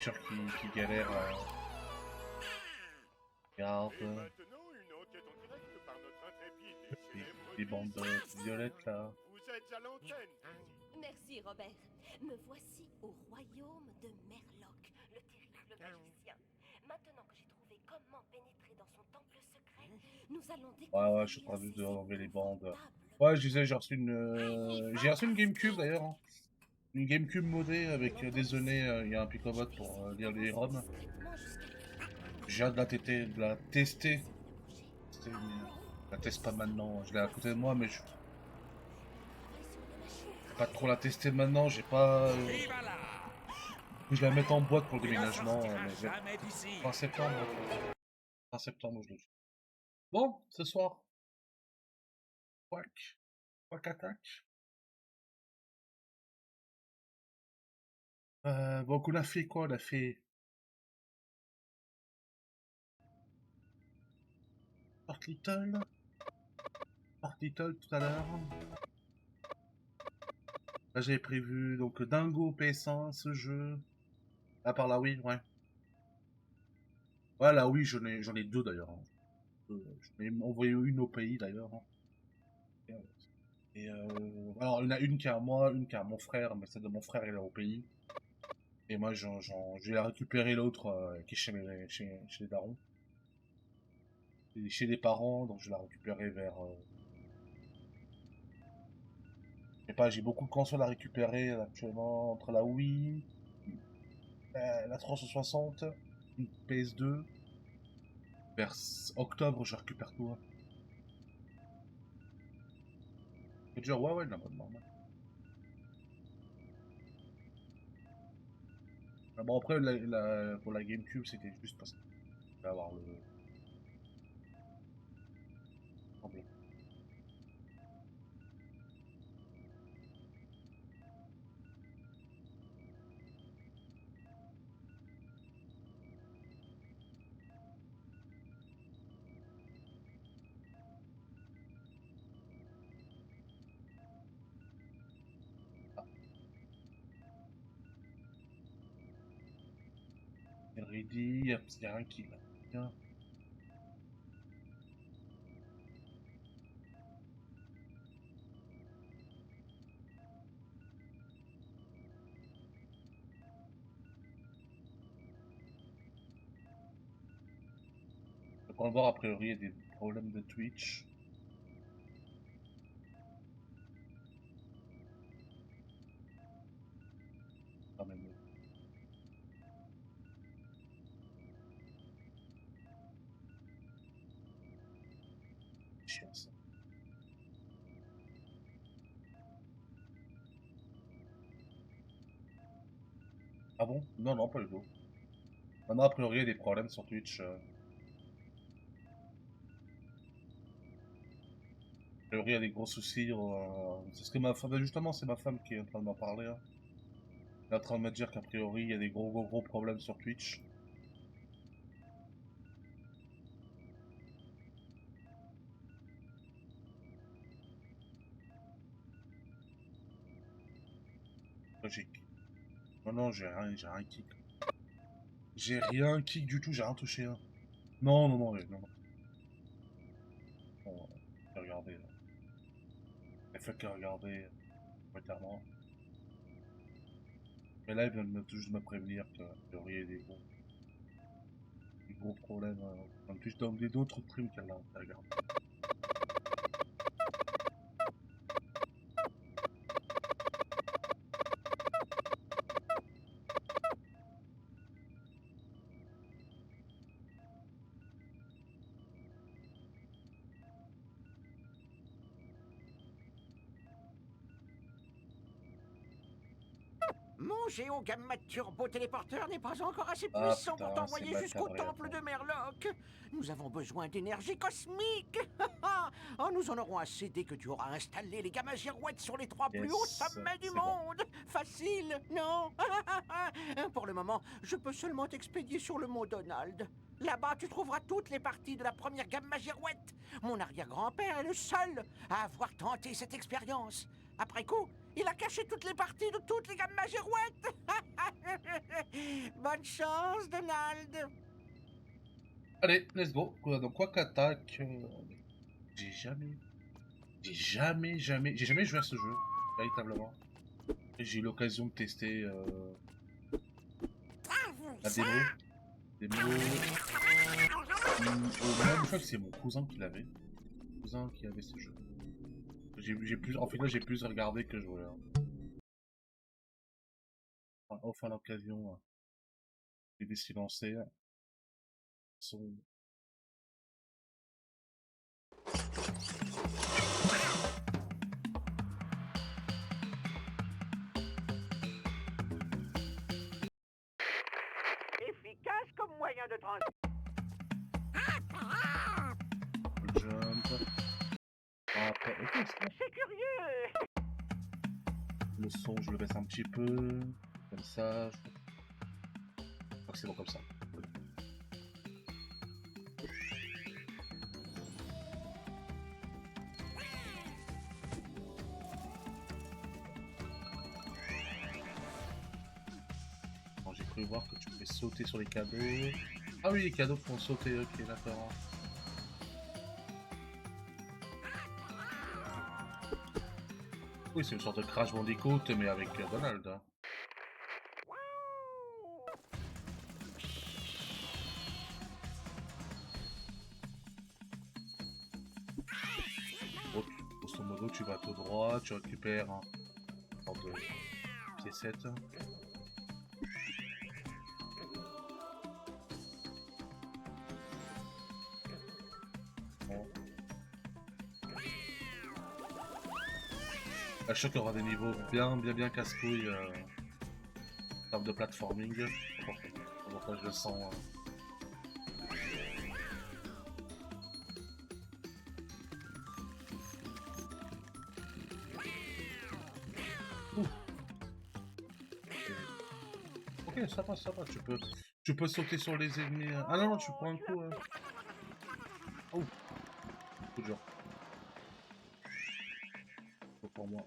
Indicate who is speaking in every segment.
Speaker 1: voitures qui galèrent. Regarde.
Speaker 2: Et maintenant, une enquête en direct par notre intrépide et célèbre
Speaker 1: Des bandes
Speaker 2: journaliste.
Speaker 1: violettes là.
Speaker 2: Vous êtes à l'antenne.
Speaker 3: Merci, Robert. Me voici au royaume de Merloc, le terrible magicien. Maintenant que j'ai trouvé comment pénétrer dans son temple secret, nous allons découvrir
Speaker 1: Ouais, je suis en train de
Speaker 3: ses
Speaker 1: enlever les bandes.
Speaker 3: épouvantables
Speaker 1: Ouais, je disais, j'ai reçu une GameCube d'ailleurs. Hein. Une GameCube modée avec désolé, il y a un picobot pour lire les ROM. J'ai hâte de la tester. Je la teste pas maintenant, je l'ai à côté de moi, mais je vais pas trop la tester maintenant, j'ai pas. Je la mettre en boîte pour le déménagement. Fin septembre. Fin septembre, je le fais. Bon, ce soir. Quack. Quack attack. Donc on a fait quoi? On a fait Fort Little. Fort Little tout à l'heure. Là j'avais prévu donc Dingo PS1, ce jeu. Ah par là oui, ouais. Ouais là oui, j'en ai deux d'ailleurs. Hein. J'en ai envoyé une au pays d'ailleurs. Hein. Et alors il y en a une qui est à moi, une qui est à mon frère, mais celle de mon frère elle est au pays. Et moi je vais la récupérer l'autre qui est chez les darons. Et chez les parents, donc je vais la récupérer vers je sais pas, j'ai beaucoup de consoles à récupérer actuellement entre la Wii, la 360, une PS2. Vers octobre, je récupère tout. Hein. C'est dur, ouais, ouais, l'abonnement. Ouais. Ah, bon, après, pour la GameCube, c'était juste parce que je voulais avoir le. Tremblant. Ah, c'est ready, y a rien qui là. Tiens. Donc, on va voir, a priori, il y a des problèmes de Twitch. Quand même. Chiant, ça. Ah bon? Non, non, pas le tout. Non, non, a priori, il y a des problèmes sur Twitch. A priori, il y a des gros soucis. C'est ce que ma femme, justement, c'est ma femme qui est en train de m'en parler. Hein. Elle est en train de me dire qu'a priori, il y a des gros problèmes sur Twitch. Logique. Non, non, j'ai rien kick. J'ai rien kick du tout, j'ai rien touché. Hein. Non, non, non, non, non. Bon, j'ai regardé, là. Elle fait que regarder, clairement. Mais là, ils viennent tout juste me prévenir qu'il y aurait des gros problèmes. En plus, dans d'autres streams qu'elle a regardé.
Speaker 4: Mon Géogamma Turbo Téléporteur n'est pas encore assez
Speaker 1: Ah
Speaker 4: puissant pour
Speaker 1: putain, c'est
Speaker 4: t'envoyer jusqu'au
Speaker 1: macabre.
Speaker 4: temple de Merloc. Nous avons besoin d'énergie cosmique. Oh, nous en aurons assez dès que tu auras installé les gamma girouettes sur les 3 plus hauts
Speaker 1: Yes,
Speaker 4: sommets du
Speaker 1: c'est bon.
Speaker 4: monde. Facile, non? Pour le moment, je peux seulement t'expédier sur le mont Donald. Là-bas, tu trouveras toutes les parties de la première gamma girouette. Mon arrière-grand-père est le seul à avoir tenté cette expérience. Après coup, Il a caché toutes les parties de toutes les gammes Magirouettes. Bonne chance, Donald.
Speaker 1: Allez, let's go. Donc, quoi qu'attaque. J'ai jamais. J'ai jamais joué à ce jeu, véritablement. Et j'ai eu l'occasion de tester la démo. Même, je crois que c'est mon cousin qui l'avait. Mon cousin qui avait ce jeu. J'ai plus, en fait là j'ai plus regardé que joué. Enfin l'occasion, j'ai décidé de lancer son.
Speaker 4: Efficace comme moyen de transport.
Speaker 1: Le jump. Après, ok, c'est bon.
Speaker 4: C'est curieux.
Speaker 1: Le son, je le baisse un petit peu. Comme ça. Je crois que c'est bon comme ça. Bon, j'ai cru voir que tu pouvais sauter sur les cadeaux. Ah oui, les cadeaux font sauter, ok, d'accord. Oui, c'est une sorte de Crash Bandicoot, mais avec Donald. Hein. Bon, grosso modo, tu vas tout droit, tu récupères un sorte de piécette. Bon. Je suis sûr qu'il y aura des niveaux bien casse-couilles en termes de platforming. Pourquoi je le sens. Ok, ça va, tu peux sauter sur les ennemis. Ah non, tu prends un coup. Oh, coup dur. Pour moi.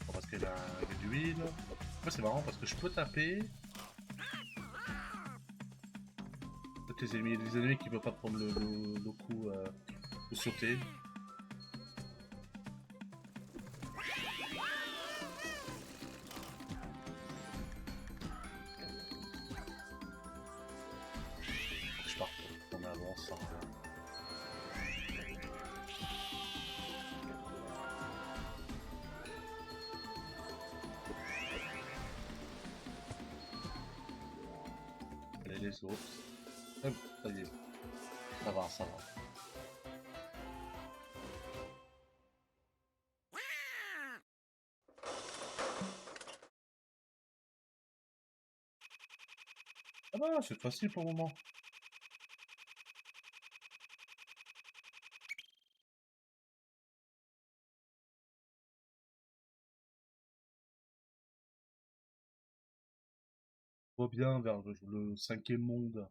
Speaker 1: Bon, parce qu'il a de l'huile. Moi, c'est marrant parce que je peux taper. Peut-être les ennemis qui ne peuvent pas prendre le coup de sauter. Je pars en avance. Allez, les autres. Hop, ça y est. Ça va, ça va. Ah bah, c'est facile pour le moment. On va bien vers le 5e monde.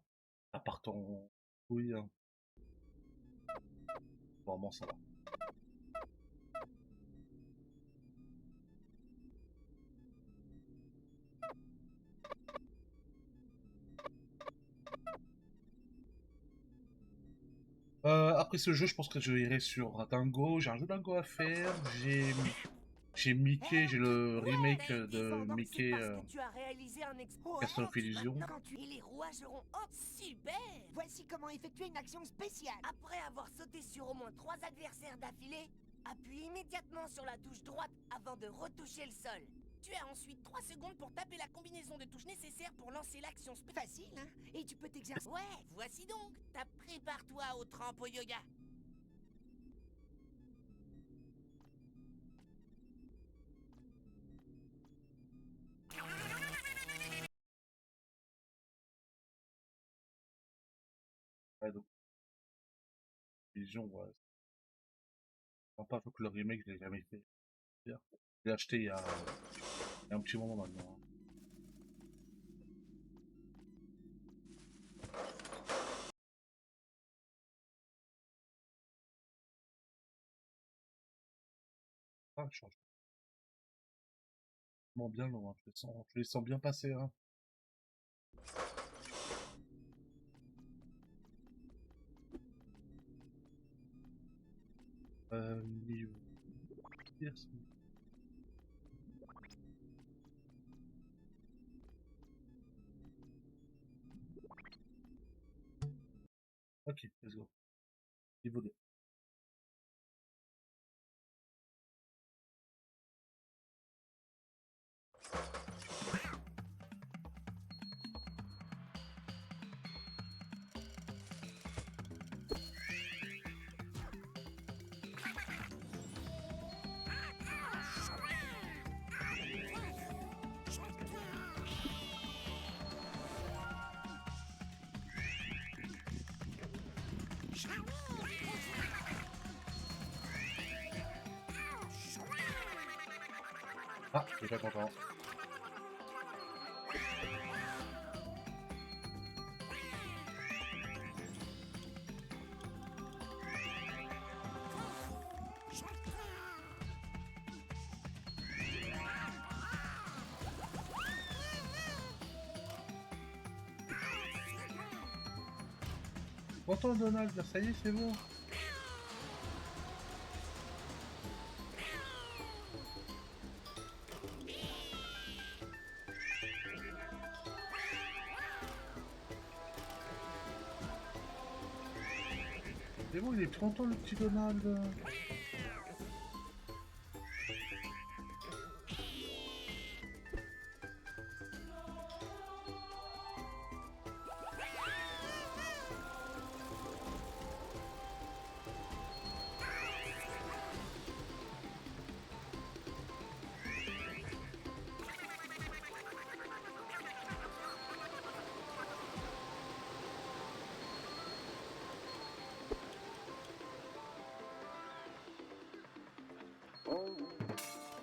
Speaker 1: À part en couille. Hein. Vraiment, ça va. Après ce jeu, je pense que je irai sur Dingo. J'ai un jeu Dingo à faire. J'ai Mickey, j'ai le remake de Mickey Castle of Illusion.
Speaker 3: Et les rouages seront super.
Speaker 5: Voici comment effectuer une action spéciale.
Speaker 3: Après avoir sauté sur au moins 3 adversaires d'affilée, appuie immédiatement sur la touche droite avant de retoucher le sol. Tu as ensuite 3 secondes pour taper la combinaison de touches nécessaires pour lancer l'action spéciale.
Speaker 5: Facile, hein? Et tu peux t'exercer.
Speaker 3: Ouais, voici donc. Prépare-toi au trempe au yoga.
Speaker 1: Ouais, donc, Illusion, ouais. Sympa, faut que le remake, je l'ai jamais fait. Je l'ai acheté il y a un petit moment maintenant. Hein. Ah, je change vraiment bien loin, je les sens bien passer, hein. Niveau... Ok, let's go. Niveau 2. Ah, je suis pas content. Content Donald, ça y est, c'est bon. C'est bon, il est content le petit Donald.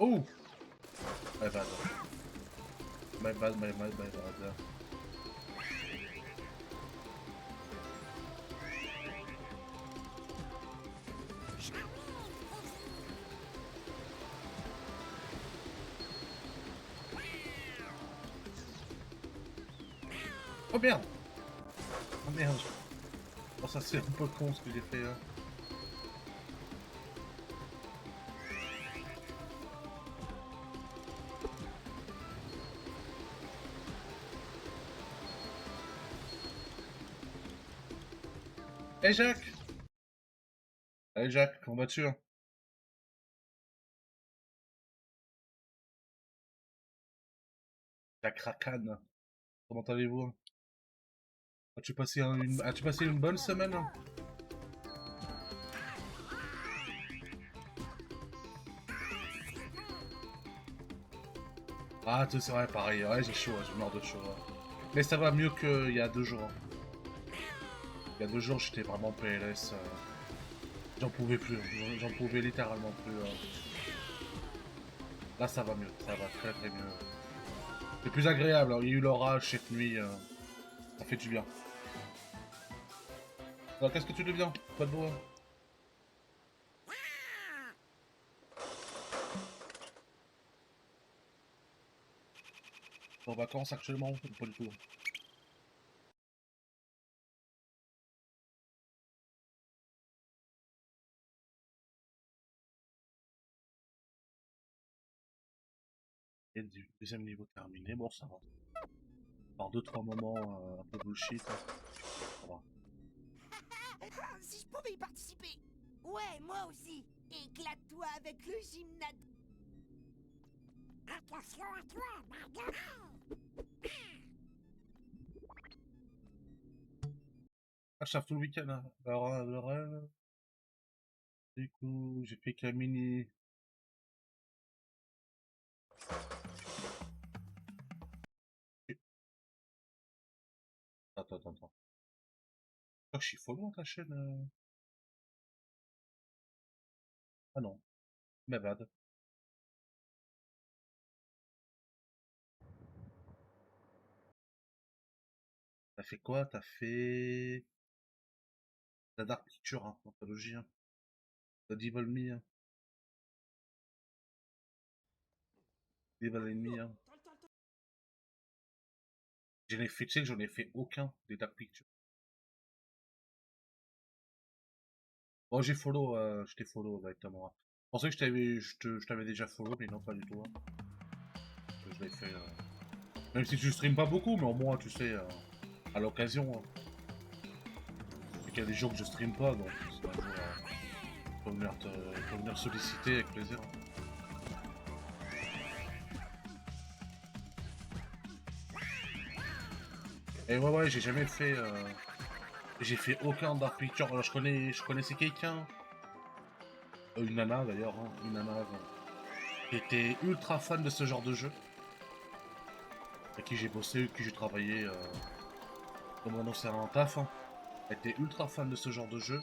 Speaker 1: Oh! My bad. My bad, my bad, my bad. Oh merde! Oh merde! Oh, ça c'est un peu con ce que j'ai fait là. Hey Jacques! Allez Jacques, comment vas-tu? Jacques Rakan, comment allez-vous? As-tu passé une bonne semaine? Ah, c'est vrai, pareil, ouais, j'ai chaud, j'ai mort de chaud. Ouais. Mais ça va mieux qu'il y a 2 jours. Il y a 2 jours, j'étais vraiment PLS. J'en pouvais plus, j'en pouvais littéralement plus. Là, ça va mieux, ça va très très mieux. C'est plus agréable, hein. Il y a eu l'orage cette nuit, ça fait du bien. Alors, qu'est-ce que tu deviens? Pas de beau. Hein. En vacances actuellement? Pas du tout. Et du deuxième niveau terminé, bon ça va. Par 2-3 moments un peu bullshit, hein. Ça va.
Speaker 5: Si je pouvais y participer.
Speaker 3: Ouais, moi aussi.
Speaker 5: Éclate-toi avec le gymnade.
Speaker 6: Attention à toi, Marguerite.
Speaker 1: Ah, je tape tout le week-end, hein. Alors, du coup, j'ai fait qu'un mini. Attends. Oh, je suis follow dans ta chaîne. Ah non, ma bad. T'as fait quoi? T'as fait... La Dark Picture, hein, anthologie, hein. The Devil Me, hein. Des balles ennemies, hein. J'en ai fait, tu sais que j'en ai fait aucun des Dark Pictures. Bon, j'ai follow, je t'ai follow directement. Je pensais que je t'avais déjà follow, mais non, pas du tout. Hein. Je l'ai fait. Même si tu stream pas beaucoup, mais au moins, tu sais, à l'occasion. Hein. Et qu'il y a des jours que je stream pas, donc c'est un jour. Pour venir solliciter avec plaisir. Et ouais, j'ai jamais fait. J'ai fait aucun Dark Picture. Alors je connaissais quelqu'un, une nana d'ailleurs, hein, une nana qui était ultra fan de ce genre de jeu, avec qui j'ai bossé, avec qui j'ai travaillé dans mon ancien taf. Hein. Elle était ultra fan de ce genre de jeu.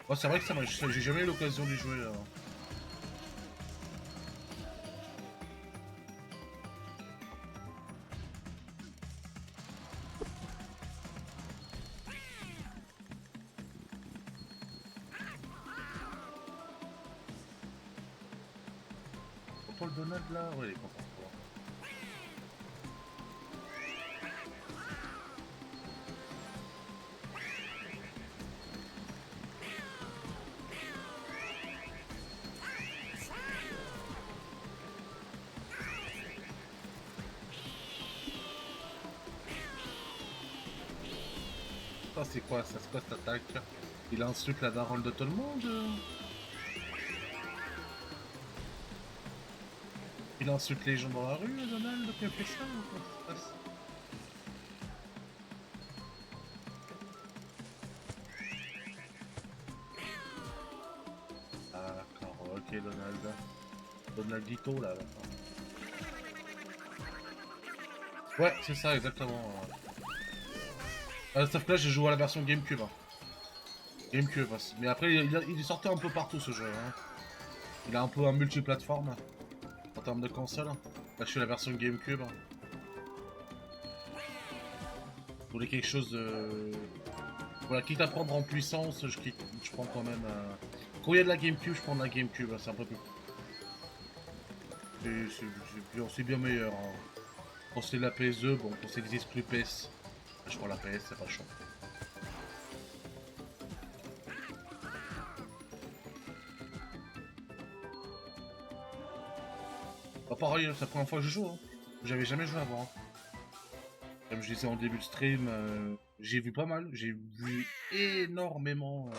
Speaker 1: Ouais, c'est vrai que j'ai jamais eu l'occasion d'y jouer. Paul Donald là, ouais, il est content. Ça c'est quoi ça? C'est quoi cette attaque? Il insulte la daronne de tout le monde? Il insulte les gens dans la rue, Donald, qui a fait ça ou quoi ça se passe? Ah d'accord, ok Donald. Donaldito là. Ouais, c'est ça exactement. Sauf que là j'ai joué à la version GameCube. Hein. GameCube, mais après il est sorti un peu partout ce jeu. Hein. Il a un peu un multiplateforme en termes de console. Là je suis la version GameCube. Hein. Vous voulez quelque chose de... Voilà, quitte à prendre en puissance, je prends quand même... Quand il y a de la GameCube, je prends de la GameCube, hein, c'est un peu plus... C'est bien meilleur. Hein. Quand c'est de la PS2, bon, quand c'est des exclus PS, je prends la PS, c'est pas chaud. Bah pareil, c'est la première fois que je joue. Hein. J'avais jamais joué avant. Hein. Comme je disais en début de stream, j'ai vu pas mal. J'ai vu énormément.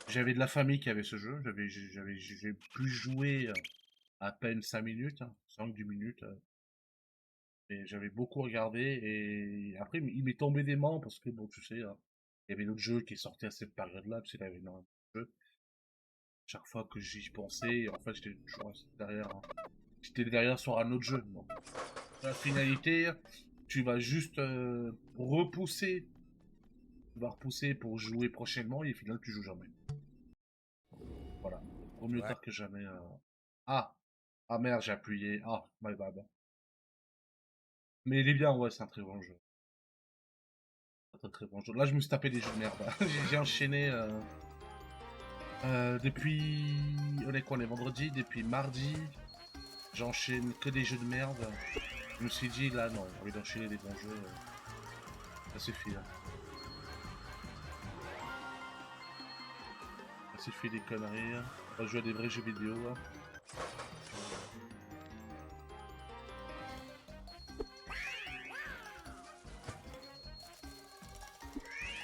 Speaker 1: J'avais de la famille qui avait ce jeu. J'ai pu jouer à peine 5 minutes, hein, 5-10 minutes. Et j'avais beaucoup regardé. Et après, il m'est tombé des mains parce que, bon, tu sais, hein, il y avait d'autres jeux qui sortaient à cette période-là. Parce qu'il y avait énormément de jeux. Chaque fois que j'y pensais, en fait, j'étais toujours derrière. Hein. J'étais derrière sur un autre jeu. Donc. La finalité, tu vas juste repousser. Tu vas repousser pour jouer prochainement et au final, tu joues jamais. Voilà. Au mieux tard que jamais. Ah! Ah merde, j'ai appuyé. Ah, my bad. Mais il est bien, ouais, c'est un très bon jeu. C'est un très bon jeu. Là, je me suis tapé des jeux de merde. J'ai enchaîné depuis... On est quoi, on est vendredi? Depuis mardi, j'enchaîne que des jeux de merde. Je me suis dit, là, non, j'ai envie d'enchaîner des bons jeux. Ça suffit. Hein. Ça suffit des conneries. Hein. On va jouer à des vrais jeux vidéo. Hein.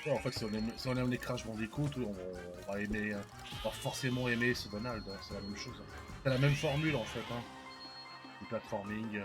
Speaker 1: Ouais, en fait, si on aime les Crash Bandicoot, on va aimer, on va forcément aimer ce Donald. Hein. C'est la même chose. Hein. C'est la même formule en fait. Hein. Du platforming.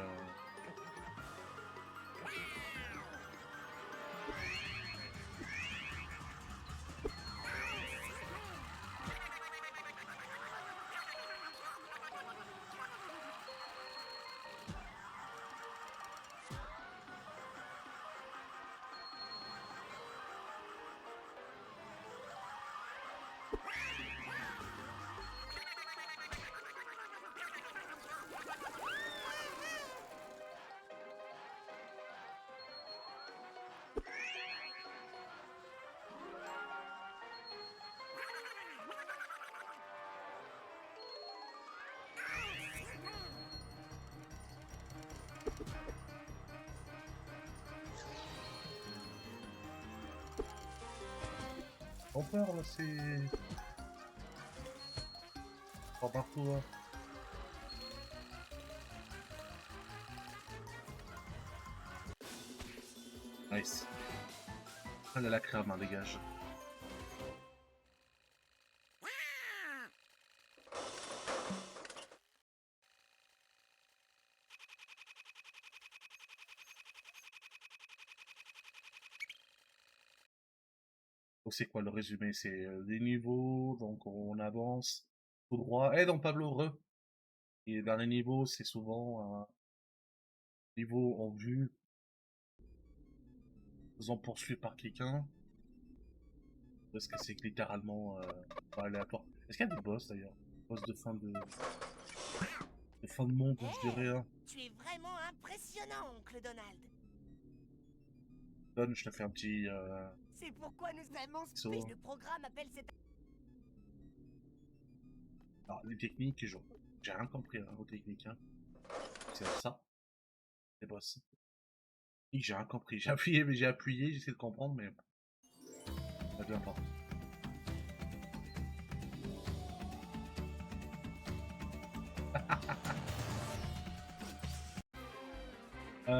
Speaker 1: En peur là, c'est. Pas partout là. Nice. Ah là, la crème, hein, dégage. Donc c'est quoi le résumé? C'est des niveaux, donc on avance tout droit. Eh donc Pablo, re. Et les derniers niveaux, c'est souvent un niveau en vue, faisant poursuivre par quelqu'un. Parce que c'est littéralement pas aléatoire. Est-ce qu'il y a des boss d'ailleurs? Boss de fin de monde, je dirais. Hein.
Speaker 3: Tu es vraiment impressionnant, oncle Donald.
Speaker 1: Donne, je te fais un petit.
Speaker 3: C'est pourquoi nous avons
Speaker 1: So.
Speaker 3: le programme appelle cette...
Speaker 1: Alors, les techniques, j'ai rien compris hein, aux techniques. Hein. C'est ça. Les boss. Et j'ai rien compris. J'ai appuyé, mais j'ai essayé de comprendre, mais. Ça vient pas.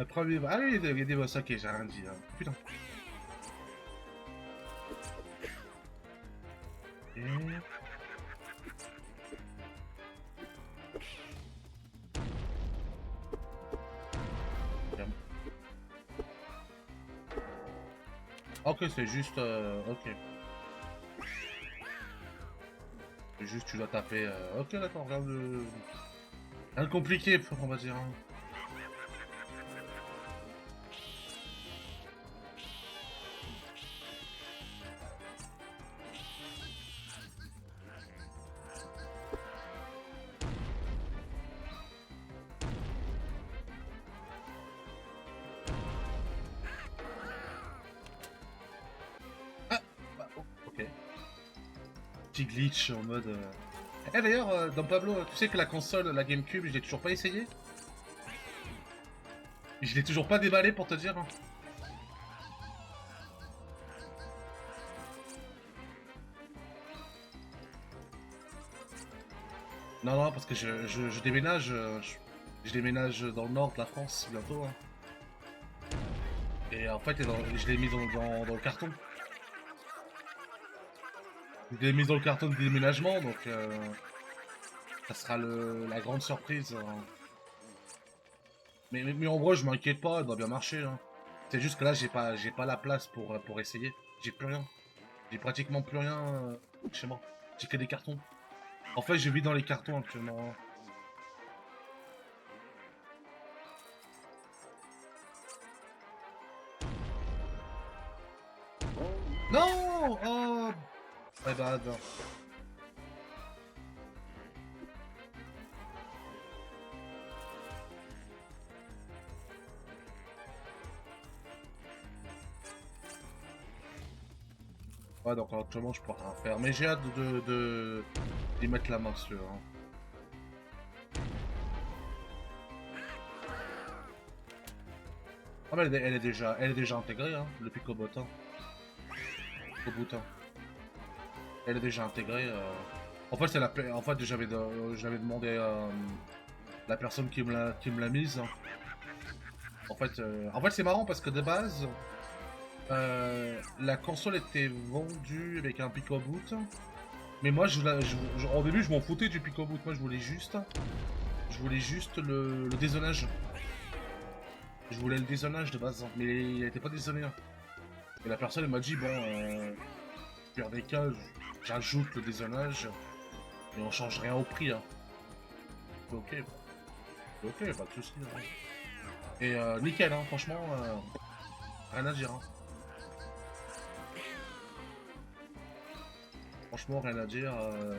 Speaker 1: Premier... Ah oui, il y a des boss, ok, j'ai rien dit. Hein. Putain. Et... Ok, c'est juste... ok. C'est juste tu dois taper... Ok, d'accord, rien de compliqué, on va dire. Hein. Ok. Petit glitch en mode... Eh d'ailleurs, dans Pablo, tu sais que la console, la GameCube, je l'ai toujours pas essayé. Je l'ai toujours pas déballé pour te dire. Hein. Non, non, parce que je déménage. Je déménage dans le nord de la France bientôt. Hein. Et en fait, je l'ai mis dans le carton. Je l'ai mis dans le carton de déménagement, donc ça sera la grande surprise. Hein. Mais en vrai, je m'inquiète pas, elle doit bien marcher. Hein. C'est juste que là, j'ai pas la place pour essayer. J'ai plus rien. J'ai pratiquement plus rien chez moi. J'ai que des cartons. En fait, je vis dans les cartons actuellement. Hein. Non! Oh! My bad. Ouais, donc actuellement je peux rien faire. Mais j'ai hâte d'y mettre la main sur. Hein. Ah, mais elle est déjà intégrée, hein, le Picobot. Hein. Au bout. Hein. Elle est déjà intégrée. En fait, j'avais demandé à la personne qui me l'a mise. Hein. En fait, c'est marrant parce que de base, la console était vendue avec un Picoboot. Mais moi, au début, je m'en foutais du Picoboot. Moi, je voulais juste le dézonage. Je voulais le dézonage de base, mais il n'était pas dézonné. Hein. Et la personne, elle m'a dit, bon, pire des cas, j'ajoute le dézonage et on change rien au prix. Hein. Ok, pas de soucis. Hein. Et nickel, hein, franchement, rien à dire. Hein. Franchement, rien à dire.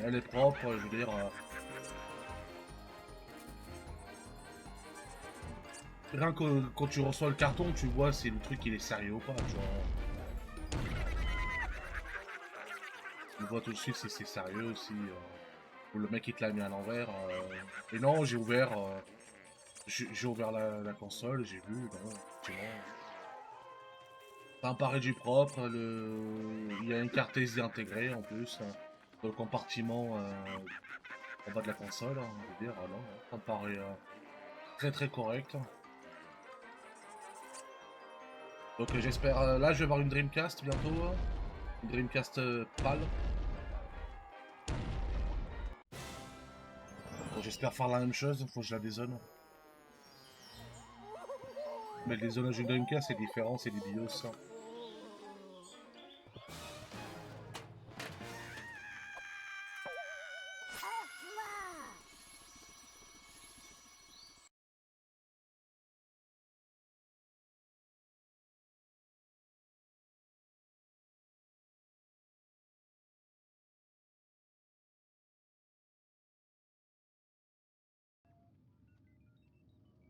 Speaker 1: Elle est propre, je veux dire. Rien que quand tu reçois le carton, tu vois si le truc il est sérieux ou pas. Tu vois. Tu vois tout de suite si c'est sérieux, si le mec il te l'a mis à l'envers. Et non, j'ai ouvert la console, j'ai vu, non, effectivement. Ça me paraît du propre. Il y a une carte SD intégrée en plus. Dans le compartiment en bas de la console, hein, je veux dire. Alors, ça me paraît très très correct. Donc j'espère... là, je vais avoir une Dreamcast bientôt. Une Dreamcast PAL. Bon, j'espère faire la même chose. Faut que je la dézone. Mais le dézonage d'une Dreamcast, c'est différent. C'est des BIOS. Hein.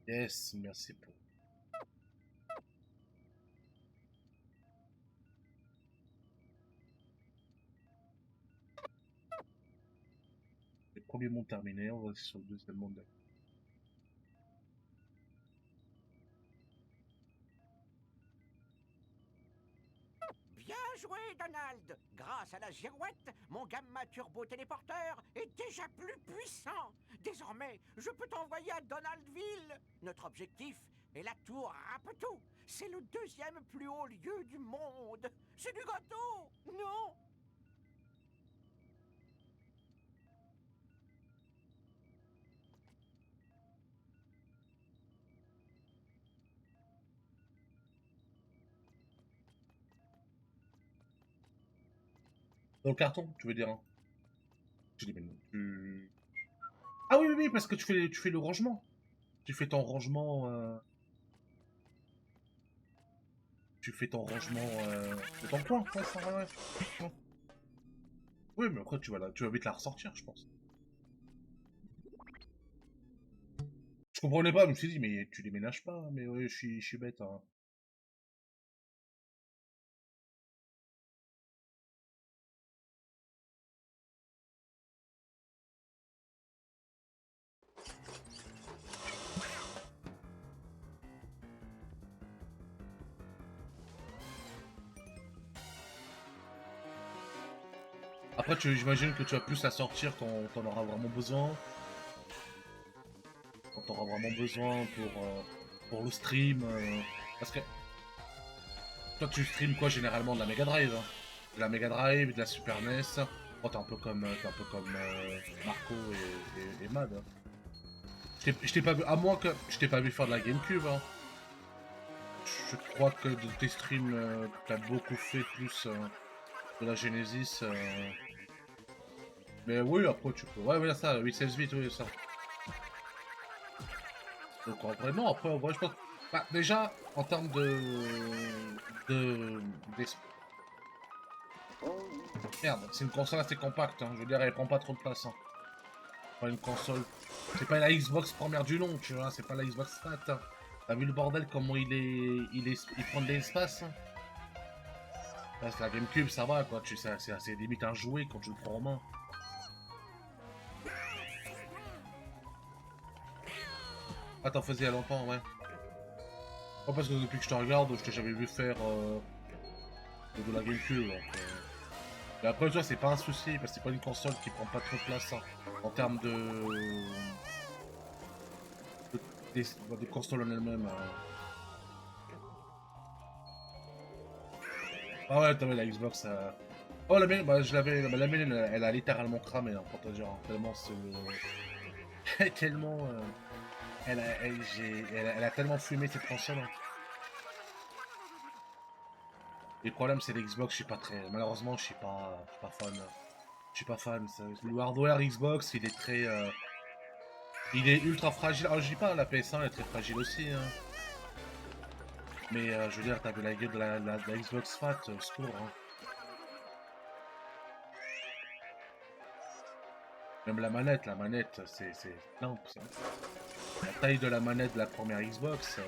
Speaker 1: Yes, merci pour... Le premier monde terminé, on va aller sur le deuxième monde.
Speaker 4: Bien joué, Donald! Grâce à la girouette, mon gamma turbo téléporteur est déjà plus puissant. Désormais, je peux t'envoyer à Donaldville. Notre objectif est la tour Rapetou. C'est le deuxième plus haut lieu du monde. C'est du gâteau, non?
Speaker 1: Dans le carton, tu veux dire hein. Je dis, mais non, Ah oui, oui, oui, parce que tu fais le rangement. Tu fais ton rangement... Tu fais ton rangement de ton coin, ouais, ça, ouais, ouais. Oui, mais après, tu vas vite la ressortir, je pense. Je comprenais pas, je me suis dit, mais tu déménages pas, mais oui, je suis bête, hein. Après, j'imagine que tu vas plus la sortir quand t'en auras vraiment besoin. Quand t'auras vraiment besoin pour le stream. Parce que toi, tu streams quoi généralement de la Mega Drive hein. De la Mega Drive, de la Super NES. Oh, t'es un peu comme Marco et Mad. Hein. Je t'ai pas vu, à moins que je t'ai pas vu faire de la GameCube. Hein. Je crois que de tes streams, t'as beaucoup fait plus de la Genesis. Mais oui, après tu peux. Ouais, voilà ça, 8-16 bits, oui, ça. Donc en vrai, non, après, en vrai, je pense. Bah, déjà, en termes d'es- Merde, c'est une console assez compacte, hein. Je veux dire, elle prend pas trop de place. Hein. Pas une console. C'est pas la Xbox première du nom, tu vois, c'est pas la Xbox Fat. Hein. T'as vu le bordel, comment il prend de l'espace hein. Parce que la GameCube, ça va, quoi, tu sais, c'est limite un jouet quand tu le prends en main. Ah, t'en faisais il y a longtemps, ouais. Oh, parce que depuis que je te regarde, je t'ai jamais vu faire de la GameCube. Donc, Et après, tu vois, c'est pas un souci, parce que c'est pas une console qui prend pas trop de place hein, en termes des consoles en elles-mêmes. Ah ouais, t'as vu la Xbox. Oh, la mienne, bah, je l'avais. Bah, la mienne, elle a littéralement cramé, hein, pour te dire. Hein, tellement c'est. tellement. Elle a tellement fumé cette console. Hein. Et le problème, c'est l'Xbox, je suis pas très. Malheureusement, je suis pas fan. Je suis pas fan. Le hardware Xbox, il est très. Il est ultra fragile. Alors, je dis pas, la PS1 elle est très fragile aussi. Hein. Mais je veux dire, t'as vu la gueule de la Xbox Fat, au secours. Hein. Même la manette, c'est. Non, la taille de la manette de la première Xbox.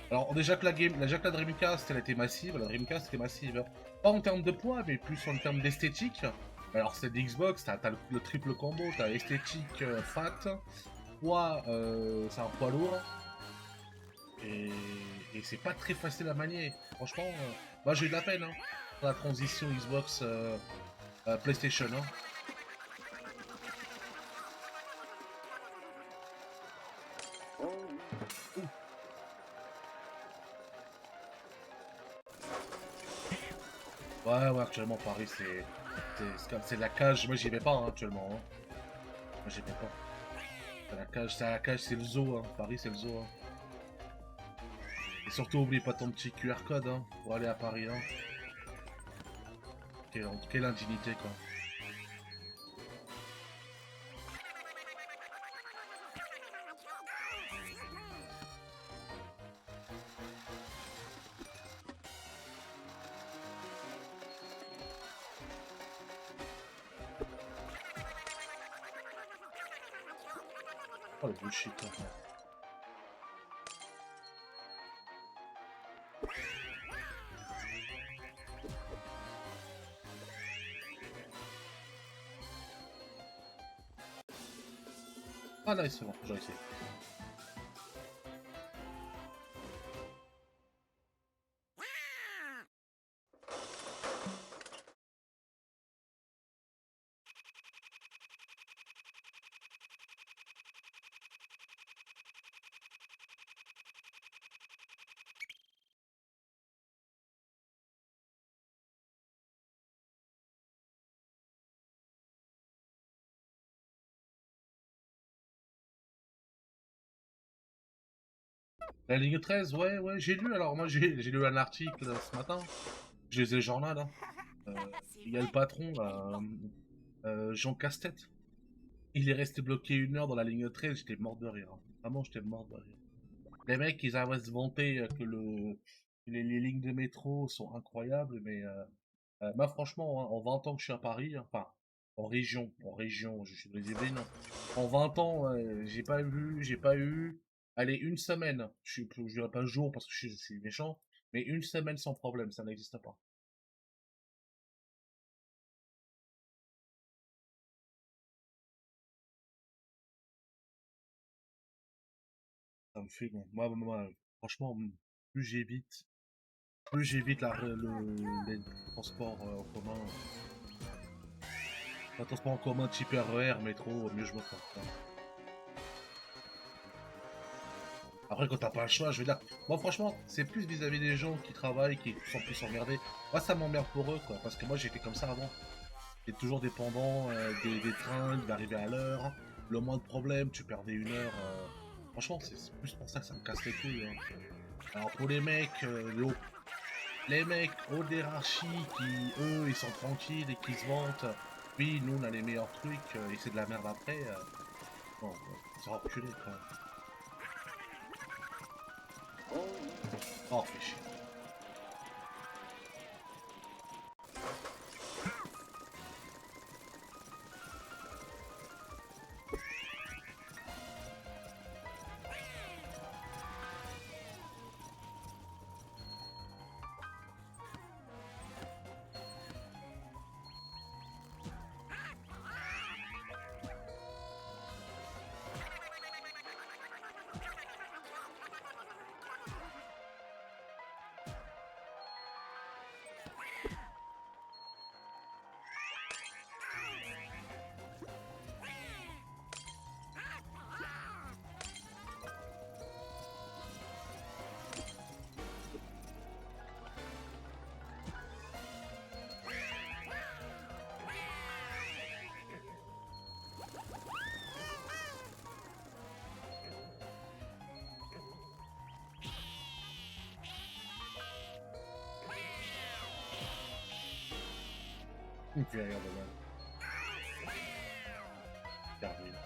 Speaker 1: Alors déjà que déjà que la Dreamcast elle était massive, la Dreamcast était massive. Pas en termes de poids, mais plus en termes d'esthétique. Alors cette Xbox, t'as le triple combo, t'as esthétique fat, poids, c'est un poids lourd. Et Et c'est pas très facile à manier. Franchement, moi j'ai eu de la peine, hein, pour la transition Xbox PlayStation, hein. Ouais, actuellement Paris c'est la cage. Moi j'y vais pas, hein, actuellement, hein. Moi j'y vais pas. C'est le zoo, hein. Paris c'est le zoo, hein. Et surtout oublie pas ton petit QR code, hein, pour aller à Paris, hein. Quelle indignité, quoi. Oh le bullshit, quoi. Ah là, c'est bon, j'ai essayé. La ligne 13, ouais, j'ai lu. Alors moi j'ai lu un article ce matin. Je lisais le journal, hein.
Speaker 3: C'est
Speaker 1: Il y a le
Speaker 3: vrai.
Speaker 1: patron, là, Jean Castex. Il est resté bloqué 1 heure dans la ligne 13, j'étais mort de rire, hein. Vraiment, j'étais mort de rire. Les mecs, ils avaient se vanter que les lignes de métro sont incroyables, mais moi, franchement, hein, en 20 ans que je suis à Paris, hein, enfin, en région, je suis des Yvelines, hein. En 20 ans, j'ai pas eu, allez, une semaine, je dirais pas un jour parce que je suis méchant, mais une semaine sans problème, ça n'existe pas. Ça me fait, bon, moi, franchement, plus j'évite les transports en commun, les transports en commun type RER, métro, mieux je me porte, hein. Après, quand t'as pas le choix, je veux dire, moi franchement, c'est plus vis-à-vis des gens qui travaillent, qui sont plus emmerdés. Moi, ça m'emmerde pour eux, quoi, parce que moi, j'étais comme ça avant. J'étais toujours dépendant des trains, d'arriver à l'heure. Le moindre problème, tu perdais 1 heure. Franchement, c'est plus pour ça que ça me casse les couilles, hein. Alors, pour les mecs, les mecs haut hiérarchie qui, eux, ils sont tranquilles et qui se vantent. Oui, nous, on a les meilleurs trucs et c'est de la merde après. Bon, ça va reculer, quoi. Oh, fais chier. Il me fait rire de mal. Terminé.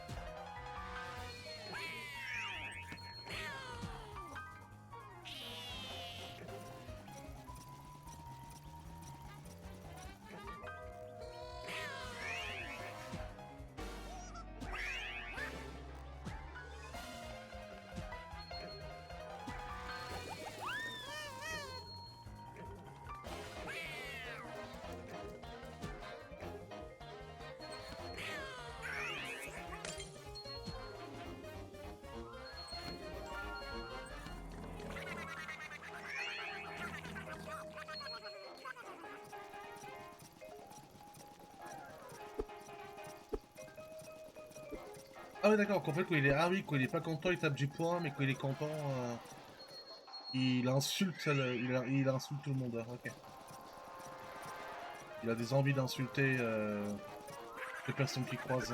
Speaker 1: Ah ouais, d'accord, qu'en fait, quand il est... Ah oui, quand il est pas content, il tape du poing, mais quand il est content, il insulte, il insulte tout le monde. Ok. Il a des envies d'insulter les personnes qui croisent.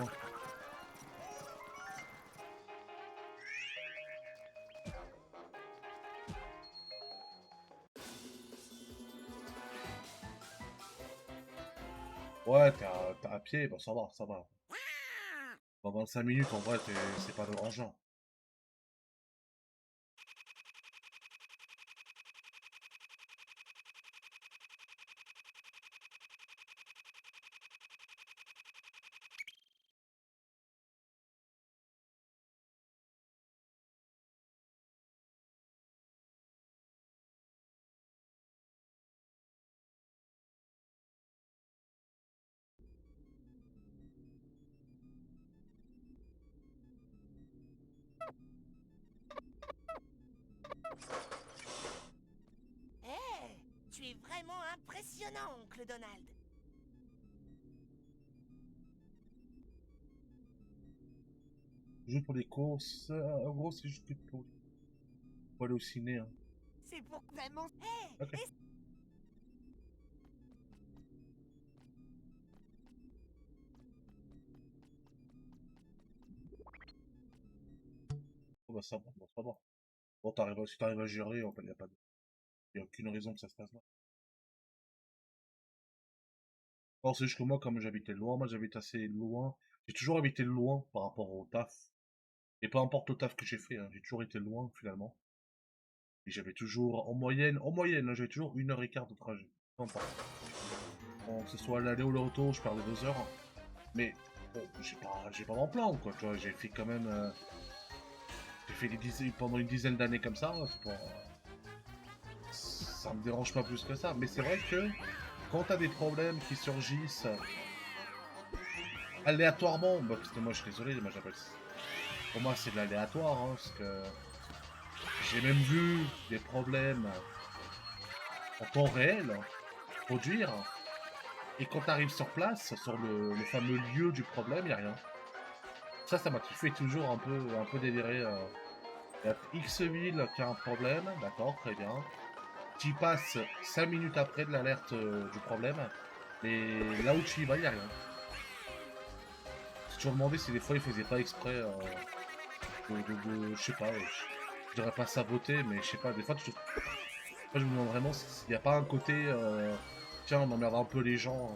Speaker 1: Ouais, t'es à pied, bah ça va, ça va. Dans 25 minutes, en vrai, c'est pas dérangeant.
Speaker 3: Hé, tu es vraiment impressionnant, oncle Donald.
Speaker 1: Juste pour les courses, en gros, c'est juste pour aller au ciné. Hein.
Speaker 3: C'est pour vraiment... Hé,
Speaker 1: Ok.
Speaker 3: et
Speaker 1: Oh, bah ça va, bon, ça va. Bon, si t'arrives à gérer, en fait, y a aucune raison que ça se passe mal. Non, c'est juste que moi, comme j'habitais loin, moi j'habite assez loin. J'ai toujours habité loin par rapport au taf. Et peu importe le taf que j'ai fait, hein, j'ai toujours été loin finalement. Et j'avais toujours, en moyenne, hein, j'avais toujours 1 h 15 de trajet. Peu importe. Bon, que ce soit l'aller ou le retour, je perdais 2 heures. Mais bon, j'ai pas m'en plaindre, quoi. Tu vois, j'ai fait quand même, j'ai fait pendant une dizaine d'années comme ça. C'est pas, ça me dérange pas plus que ça. Mais c'est vrai que quand t'as des problèmes qui surgissent aléatoirement, bah, parce que moi je suis désolé, moi j'appelle ça. Pour moi c'est de l'aléatoire, hein, parce que j'ai même vu des problèmes en temps réel produire. Et quand t'arrives sur place, sur le fameux lieu du problème, y a rien. Ça m'a fait toujours un peu délirer. Il y a X ville qui a un problème, d'accord, très bien. Tu passes 5 minutes après de l'alerte du problème, mais là où tu y vas, il n'y a rien. J'ai toujours demandé si des fois ils faisaient pas exprès je sais pas, je dirais pas saboter, mais je sais pas, des fois moi, je me demande vraiment s'il n'y a pas un côté, tiens, on emmerde un peu les gens.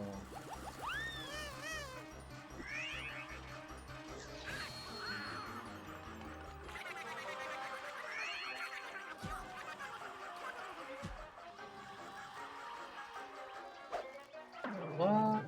Speaker 1: What?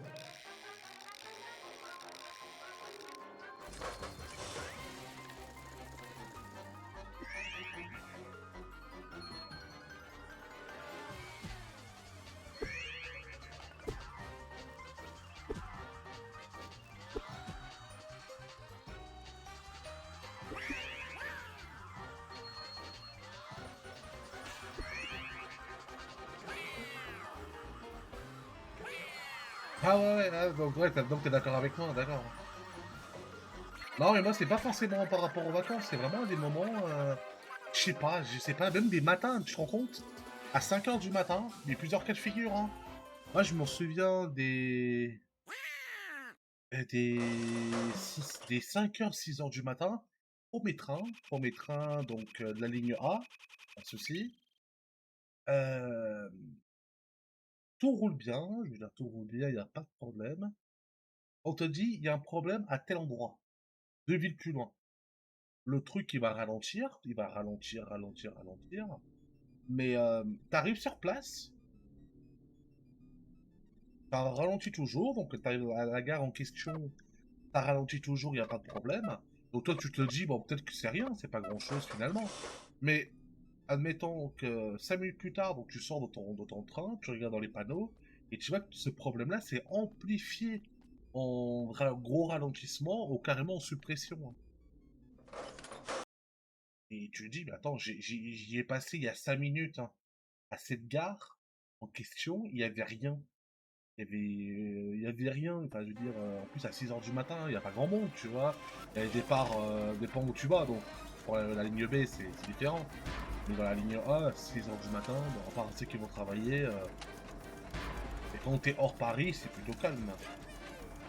Speaker 1: Ah ouais, donc t'es d'accord avec moi, d'accord. Non, mais moi, c'est pas forcément par rapport aux vacances, c'est vraiment des moments, je sais pas, même des matins, tu te rends compte? À 5 h du matin, il y a plusieurs cas de figure, hein. Moi, je m'en souviens des 5 h 6 h du matin, pour mes trains, donc de la ligne A, pas de souci. Euh, Tout roule bien, je veux dire, tout roule bien, il n'y a pas de problème. On te dit, il y a un problème à tel endroit, 2 villes plus loin. Le truc, il va ralentir, ralentir, ralentir. Mais t'arrives sur place, ça ralentit toujours, donc t'arrives à la gare en question, ça ralentit toujours, il n'y a pas de problème. Donc toi, tu te dis, bon, peut-être que c'est rien, c'est pas grand-chose finalement. Mais admettons que 5 minutes plus tard, donc tu sors de ton train, tu regardes dans les panneaux, et tu vois que ce problème-là s'est amplifié en gros ralentissement ou carrément en suppression. Hein. Et tu te dis, mais attends, j'y ai passé il y a 5 minutes hein, à cette gare en question, il n'y avait rien. il y avait rien. Enfin, je veux dire, en plus à 6h du matin, il n'y a pas grand monde, tu vois. Il y a les départs, dépend où tu vas. Donc, pour la ligne B, c'est différent. Mais dans la ligne A, 6h du matin, bon, à part ceux qui vont travailler, et quand t'es hors Paris, c'est plutôt calme.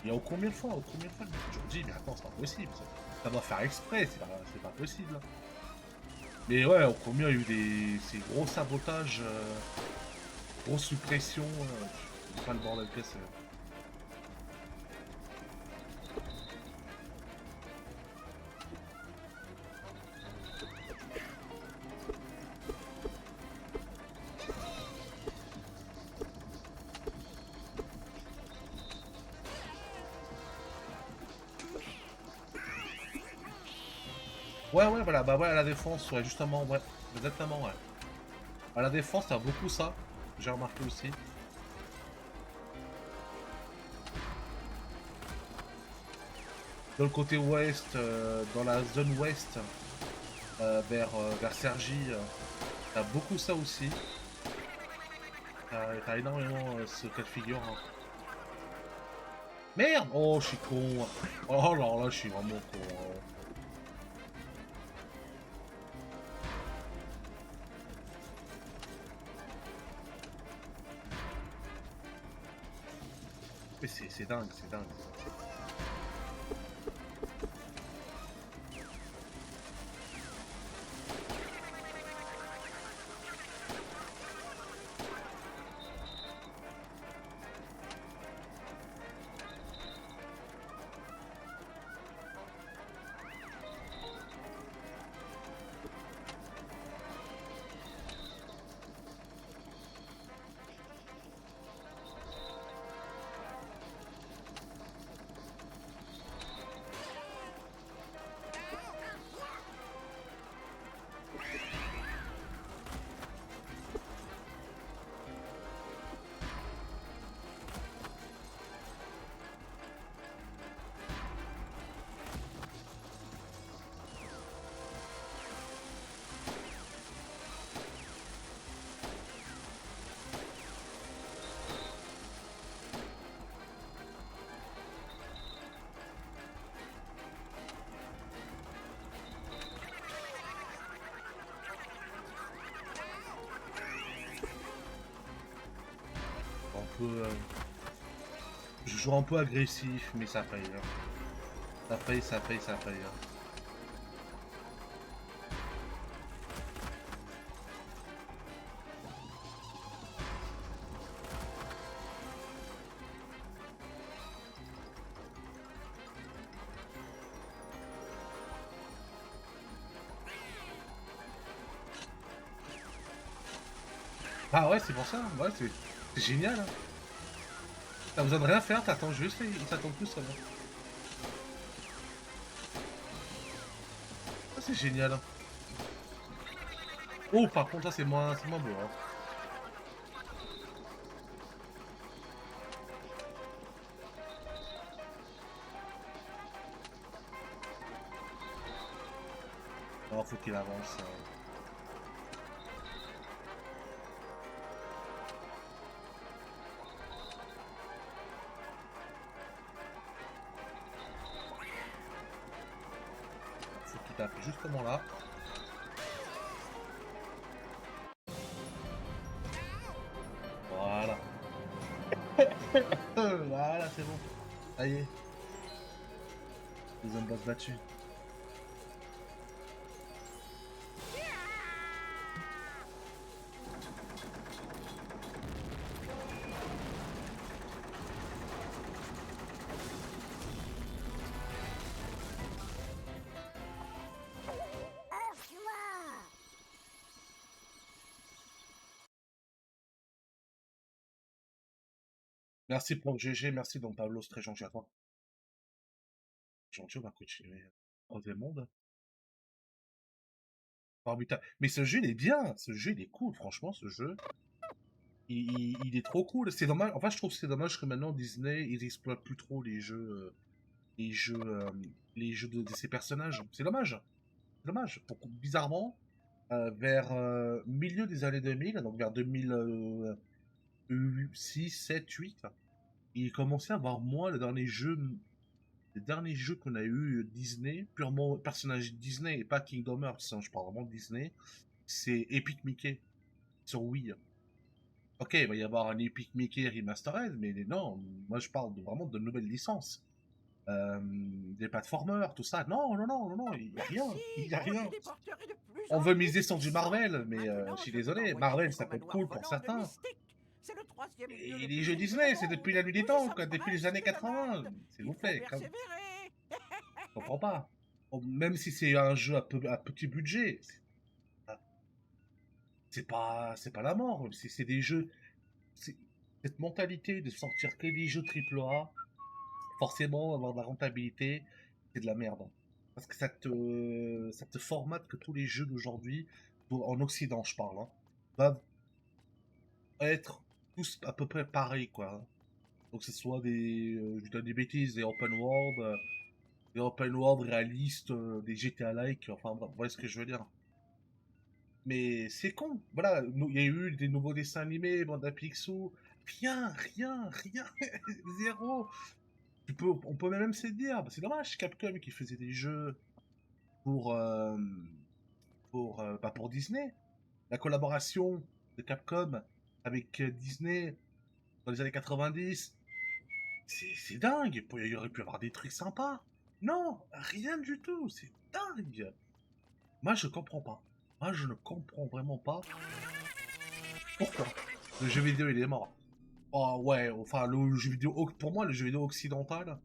Speaker 1: Il y a combien de fois, je me dis, mais attends, c'est pas possible. Ça doit faire exprès, c'est pas possible. Mais ouais, au premier, il y a eu ces gros sabotages, grosse suppression. Je sais pas le bordel que c'est. Ouais, voilà, bah ouais, à la défense, ouais, justement, ouais, exactement, ouais. À la défense, t'as beaucoup ça, j'ai remarqué aussi. Dans le côté ouest, dans la zone ouest, vers Cergy, t'as beaucoup ça aussi. T'as énormément ce cas de figure. Hein. Merde! Oh, je suis con! Oh là, je suis vraiment con. Mais c'est dingue, c'est dingue. Je joue un peu agressif, mais ça paye. Hein. Ça paye. Hein. Ah ouais, c'est pour ça. Ouais, c'est génial. Hein. T'as besoin de rien faire, t'attends juste et ils s'attendent tous ça va. Ah, c'est génial. Hein. Oh, par contre, ça c'est moins beau. Hein. Oh, faut qu'il avance. Faut qu'il tape justement là. Voilà. Voilà, c'est bon. Ça y est. Deuxième boss battu. Merci pour le GG, merci Don Pablo, c'est très gentil à toi. Gentil, on va continuer. Troisième monde. Orbital. Mais ce jeu, il est bien, ce jeu, il est cool, franchement, ce jeu. Il est trop cool. C'est dommage. En fait, je trouve que c'est dommage que maintenant Disney, ils exploitent plus trop les jeux, les jeux de ces personnages. C'est dommage. C'est dommage. Bizarrement, vers milieu des années 2000, donc vers 2006, 7, 8, il commençait à avoir moins les derniers jeux qu'on a eu Disney, purement personnage Disney et pas Kingdom Hearts, hein, je parle vraiment de Disney, c'est Epic Mickey sur Wii. Ok, il va y avoir un Epic Mickey Remastered, mais non, moi je parle vraiment de nouvelles licences. Des platformers, tout ça. Non, non, non, non, non, il n'y a rien,
Speaker 4: Merci,
Speaker 1: il n'y a
Speaker 4: mon
Speaker 1: rien.
Speaker 4: téléporteur est de plus
Speaker 1: On
Speaker 4: en
Speaker 1: veut
Speaker 4: plus
Speaker 1: miser sur du
Speaker 4: puissant.
Speaker 1: Marvel, mais
Speaker 4: Maintenant,
Speaker 1: je suis
Speaker 4: je peux
Speaker 1: désolé,
Speaker 4: t'envoyer
Speaker 1: Marvel
Speaker 4: jusqu'au
Speaker 1: ça peut être
Speaker 4: manoir
Speaker 1: cool pour
Speaker 4: volant de
Speaker 1: certains.
Speaker 4: Mystique. C'est le 3e lieu
Speaker 1: Et
Speaker 4: le
Speaker 1: les
Speaker 4: plus
Speaker 1: jeux
Speaker 4: élevé
Speaker 1: Disney,
Speaker 4: au
Speaker 1: c'est
Speaker 4: monde.
Speaker 1: depuis la nuit des
Speaker 4: Nous y
Speaker 1: temps,
Speaker 4: sommes
Speaker 1: quoi, depuis les années
Speaker 4: presque,
Speaker 1: 80,
Speaker 4: Donald.
Speaker 1: s'il
Speaker 4: Il
Speaker 1: vous
Speaker 4: faut
Speaker 1: plaît,
Speaker 4: persévérer.
Speaker 1: je comprends pas. Même si c'est un jeu à petit budget, c'est pas la mort. C'est des jeux, c'est- cette mentalité de sortir que des jeux AAA, forcément avoir de la rentabilité, c'est de la merde. Parce que ça te formate que tous les jeux d'aujourd'hui, en Occident je parle, hein, doivent être tous à peu près pareils, quoi. Donc que ce soit je donne des bêtises, des open world réalistes, des GTA-like, enfin, vous voyez ce que je veux dire. Mais c'est con, voilà, il y a eu des nouveaux dessins animés, bande à Picsou, rien, rien, rien, zéro. On peut même se dire, bah, c'est dommage, Capcom qui faisait des jeux pour, pour Disney. La collaboration de Capcom avec Disney dans les années 90, c'est dingue. Il y aurait pu y avoir des trucs sympas. Non, rien du tout, c'est dingue. Moi, je comprends pas. Moi, je ne comprends vraiment pas pourquoi le jeu vidéo il est mort. Oh ouais, enfin, le jeu vidéo, pour moi, le jeu vidéo occidental,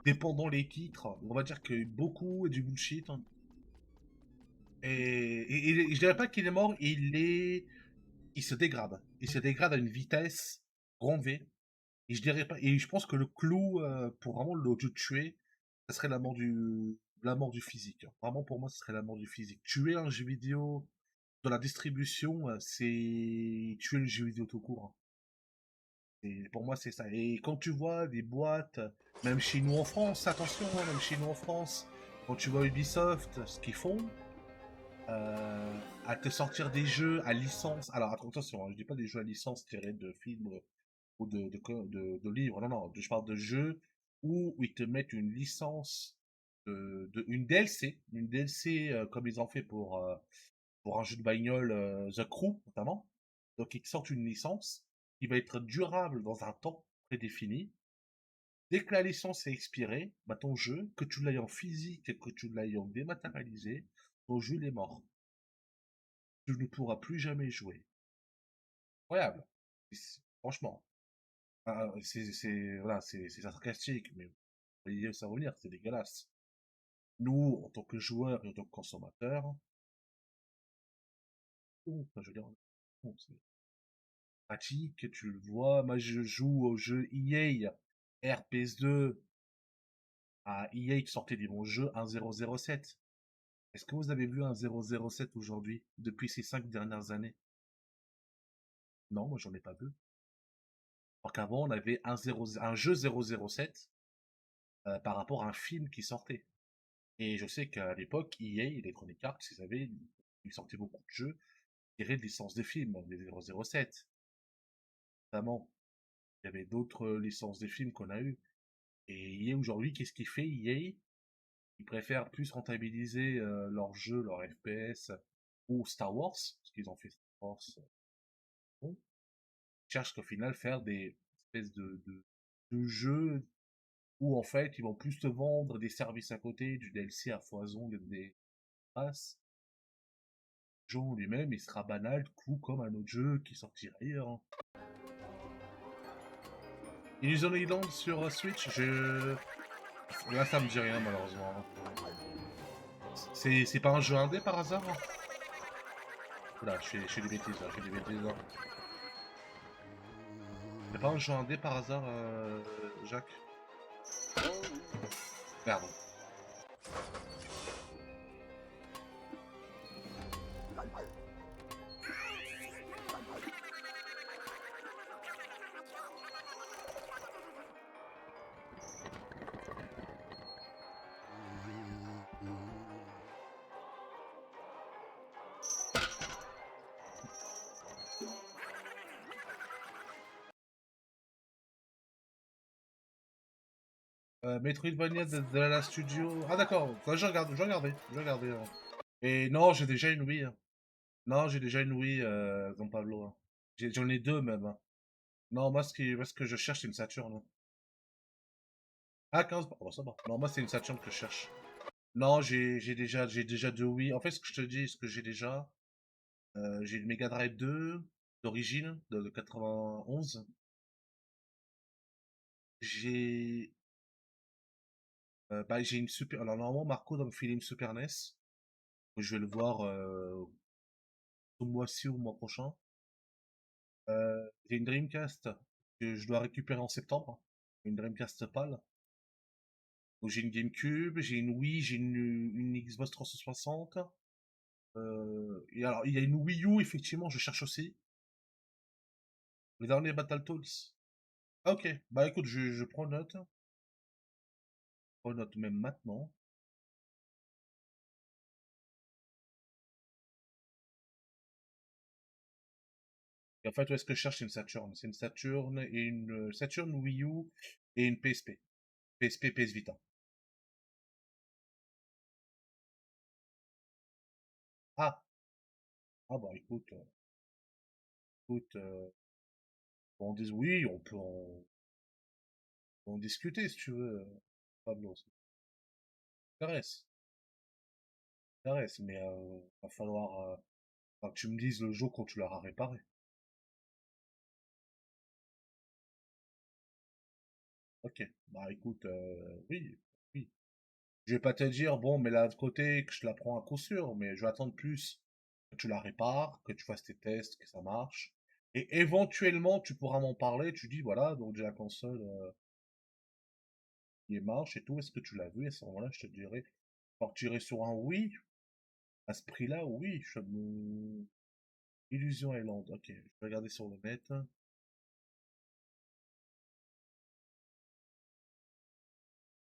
Speaker 1: dépendant les titres, on va dire que beaucoup est du bullshit, hein. Je dirais pas qu'il est mort, il se dégrade. Il se dégrade à une vitesse grand V. Et je dirais pas, et je pense que le clou pour vraiment le tuer, ça serait la mort du physique. Vraiment pour moi, ce serait la mort du physique. Tuer un jeu vidéo dans la distribution, c'est tuer le jeu vidéo tout court, hein. Et pour moi, c'est ça. Et quand tu vois des boîtes, même chez nous en France, attention, hein, même chez nous en France, quand tu vois Ubisoft, ce qu'ils font, à te sortir des jeux à licence. Alors attention, hein, je dis pas des jeux à licence tirés de films ou de livres. Non, non, je parle de jeux où ils te mettent une licence une DLC comme ils ont fait pour un jeu de bagnole The Crew notamment. Donc ils te sortent une licence qui va être durable dans un temps prédéfini. Dès que la licence est expirée, bah ton jeu, que tu l'aies en physique, que tu l'aies en dématérialisé, ton jeu il est mort. Tu ne pourras plus jamais jouer. Incroyable. Franchement. Voilà, c'est sarcastique, mais vous voyez ça revenir, c'est dégueulasse. Nous, en tant que joueurs et en tant que consommateurs, enfin, je veux dire, c'est pratique, tu le vois. Moi, je joue au jeu EA, RPS2, à EA qui sortait des bons jeux 1007. Est-ce que vous avez vu un 007 aujourd'hui, depuis ces 5 dernières années? Non, moi j'en ai pas vu. Alors qu'avant, on avait un jeu 007 par rapport à un film qui sortait. Et je sais qu'à l'époque, EA, Electronic Arts, ils sortaient beaucoup de jeux tirés de licences de films, des 007. Notamment, il y avait d'autres licences de films qu'on a eu. Et EA aujourd'hui, qu'est-ce qu'il fait, EA? Ils préfèrent plus rentabiliser leurs jeux, leurs FPS, ou Star Wars, parce qu'ils ont fait Star Wars. Bon, ils cherchent qu'au final faire des espèces de jeux où en fait ils vont plus te vendre des services à côté, du DLC à foison, des passes. Le jeu en lui-même, il sera banal, tout comme un autre jeu qui sortira ailleurs, hein. Illusion Island sur Switch, là ça me dit rien malheureusement. C'est pas un jeu indé par hasard, hein? Oula, je fais des bêtises là, je fais des bêtises là. C'est pas un jeu indé par hasard, Jacques? Merde. Metroidvania de la Studio. Ah d'accord, ouais, je vais regarder. Hein. Et non, j'ai déjà une Wii. Hein. Non, j'ai déjà une Wii, Don Pablo. Hein. J'en ai deux même. Hein. Non, moi, ce que je cherche, c'est une Saturn. Hein. Ah, 15, oh, bah, ça va. Non, moi, c'est une Saturn que je cherche. Non, j'ai déjà deux Wii. En fait, ce que je te dis, ce que j'ai déjà, j'ai une Mega Drive 2 d'origine, de 91. J'ai j'ai une Super... Alors, normalement, Marco doit me filer une Super NES. Je vais le voir ce mois-ci ou le mois prochain. J'ai une Dreamcast que je dois récupérer en septembre. Une Dreamcast PAL. Donc j'ai une GameCube, j'ai une Wii, j'ai une Xbox 360. Et alors, il y a une Wii U, effectivement, je cherche aussi. Le dernier Battletoads. Ah, ok, bah écoute, je prends note. Je prends note même maintenant. Et en fait, où est-ce que je cherche? C'est une Saturn. C'est une Saturn et une Saturn Wii U et une PSP. PSP, PS Vita. Ah, ah bah écoute, on dit oui, on discuter si tu veux, Pablo. Ça m'intéresse, ça m'intéresse, mais va falloir que tu me dises le jour quand tu l'auras réparé. Ok, bah écoute, oui, oui. Je vais pas te dire, bon, mais là de côté, que je te la prends à coup sûr, mais je vais attendre plus que tu la répares, que tu fasses tes tests, que ça marche. Et éventuellement, tu pourras m'en parler, tu dis, voilà, donc j'ai la console qui marche et tout, est-ce que tu l'as vu? Et à ce moment-là, je te dirai, partirai sur un oui, à ce prix-là, oui, Illusion Island, ok, je vais regarder sur le net.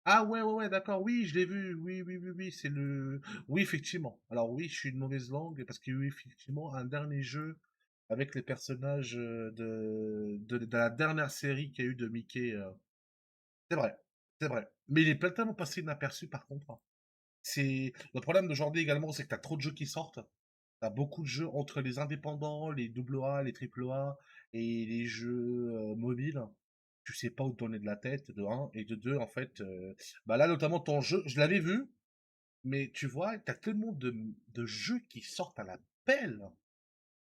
Speaker 1: Ah ouais, ouais, ouais, d'accord, oui, je l'ai vu, oui, oui, oui, oui, c'est le... Oui, effectivement. Alors oui, je suis une mauvaise langue, parce qu'il y a eu effectivement un dernier jeu avec les personnages de la dernière série qu'il y a eu de Mickey. C'est vrai, c'est vrai. Mais il est tellement passé inaperçu par contre. Hein. C'est... Le problème d'aujourd'hui également, c'est que t'as trop de jeux qui sortent. T'as beaucoup de jeux entre les indépendants, les AA, les AAA et les jeux mobiles. Tu sais pas où te donner de la tête, de un, et de deux, en fait. Bah là, notamment ton jeu, je l'avais vu, mais tu vois, t'as tellement de jeux qui sortent à la pelle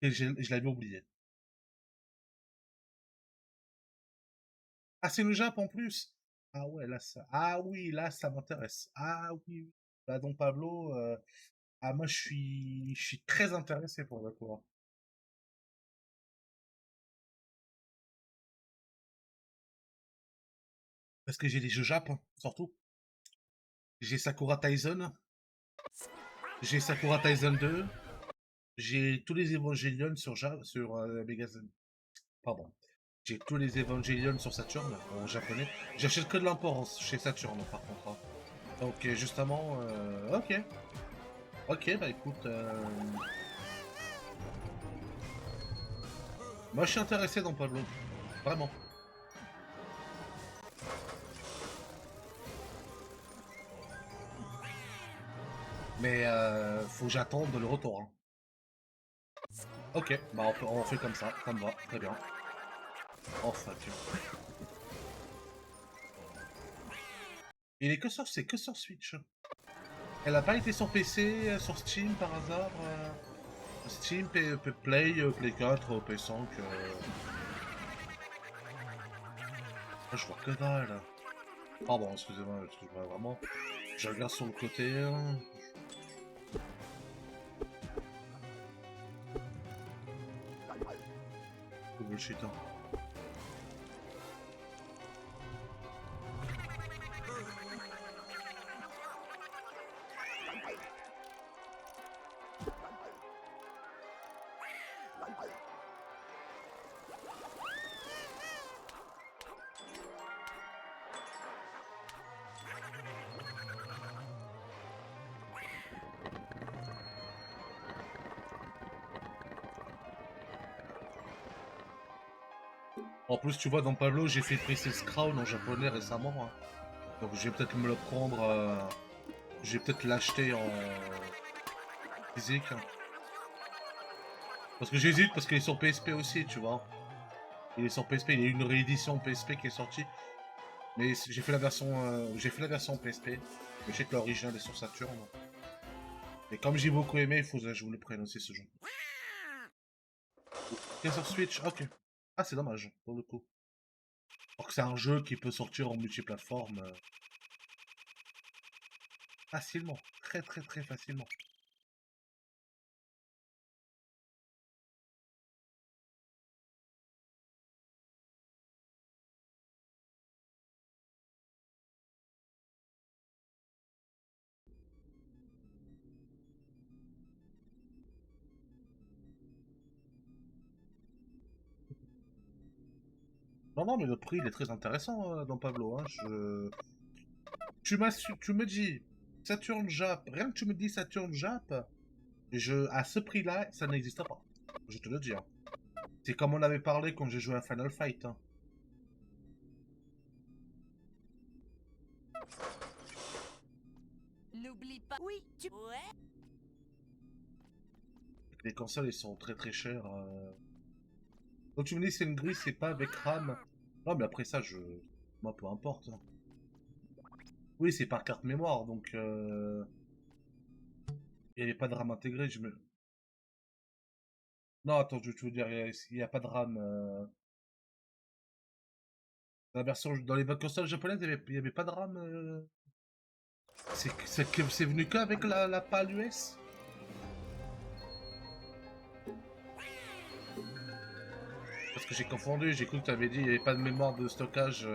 Speaker 1: que je l'avais oublié. Ah, c'est le Jap en plus. Ah ouais, là ça. Ah oui, là ça m'intéresse. Ah oui, oui. Bah donc Pablo, ah moi je suis très intéressé pour le coup. Hein. Parce que j'ai des jeux Jap, hein, surtout. J'ai Sakura Tyson, j'ai Sakura Tyson 2, j'ai tous les Evangelion sur Pardon. J'ai tous les Evangelion sur Saturn en japonais. J'achète que de l'import chez Saturn par contre. Hein. Donc justement, ok. Ok, bah écoute, moi je suis intéressé dans Pablo. Vraiment. Mais faut que j'attende le retour. Hein. Ok, bah on fait comme ça me va, très bien. Oh fuck. C'est que sur Switch. Elle a pas été sur PC, sur Steam par hasard Steam, Play, Play 4, PS5. Ah, je vois que dalle. Pardon, excusez-moi, je vois vraiment. Je regarde sur le côté. Bullshit. Hein. En plus, tu vois, dans Pablo, j'ai fait Princess Crown en japonais récemment. Hein. Donc je vais peut-être me le prendre... Je vais peut-être l'acheter en physique. Parce que j'hésite, parce qu'il est sur PSP aussi, tu vois. Il est sur PSP, il y a une réédition PSP qui est sortie. Mais j'ai fait la version PSP. Mais je sais que l'original est sur Saturn. Et comme j'ai beaucoup aimé, il faut que je vous le prenne aussi ce jeu. Il est sur Switch, ok. Ah, c'est dommage, pour le coup. Alors que c'est un jeu qui peut sortir en multiplateforme facilement. Très très très facilement. Non, non, mais le prix, il est très intéressant dans Pablo. Hein. Tu me dis Saturn Jap. Rien que tu me dis Saturn Jap, à ce prix-là, ça n'existe pas. Je te le dis. Hein. C'est comme on avait parlé quand j'ai joué à Final Fight. Hein.
Speaker 3: N'oublie pas. Oui, tu. Ouais.
Speaker 1: Les consoles, ils sont très très chères. Donc tu me dis c'est une grille, c'est pas avec RAM. Non, mais après ça, moi, peu importe. Hein. Oui, c'est par carte mémoire, donc... Il n'y avait pas de RAM intégré, je me... Non, attends, je veux dire, il n'y a pas de RAM... Dans les consoles japonaises, il y avait pas de RAM... C'est venu qu'avec la PAL US? Parce que j'ai confondu, j'ai cru que tu avais dit qu'il n'y avait pas de mémoire de stockage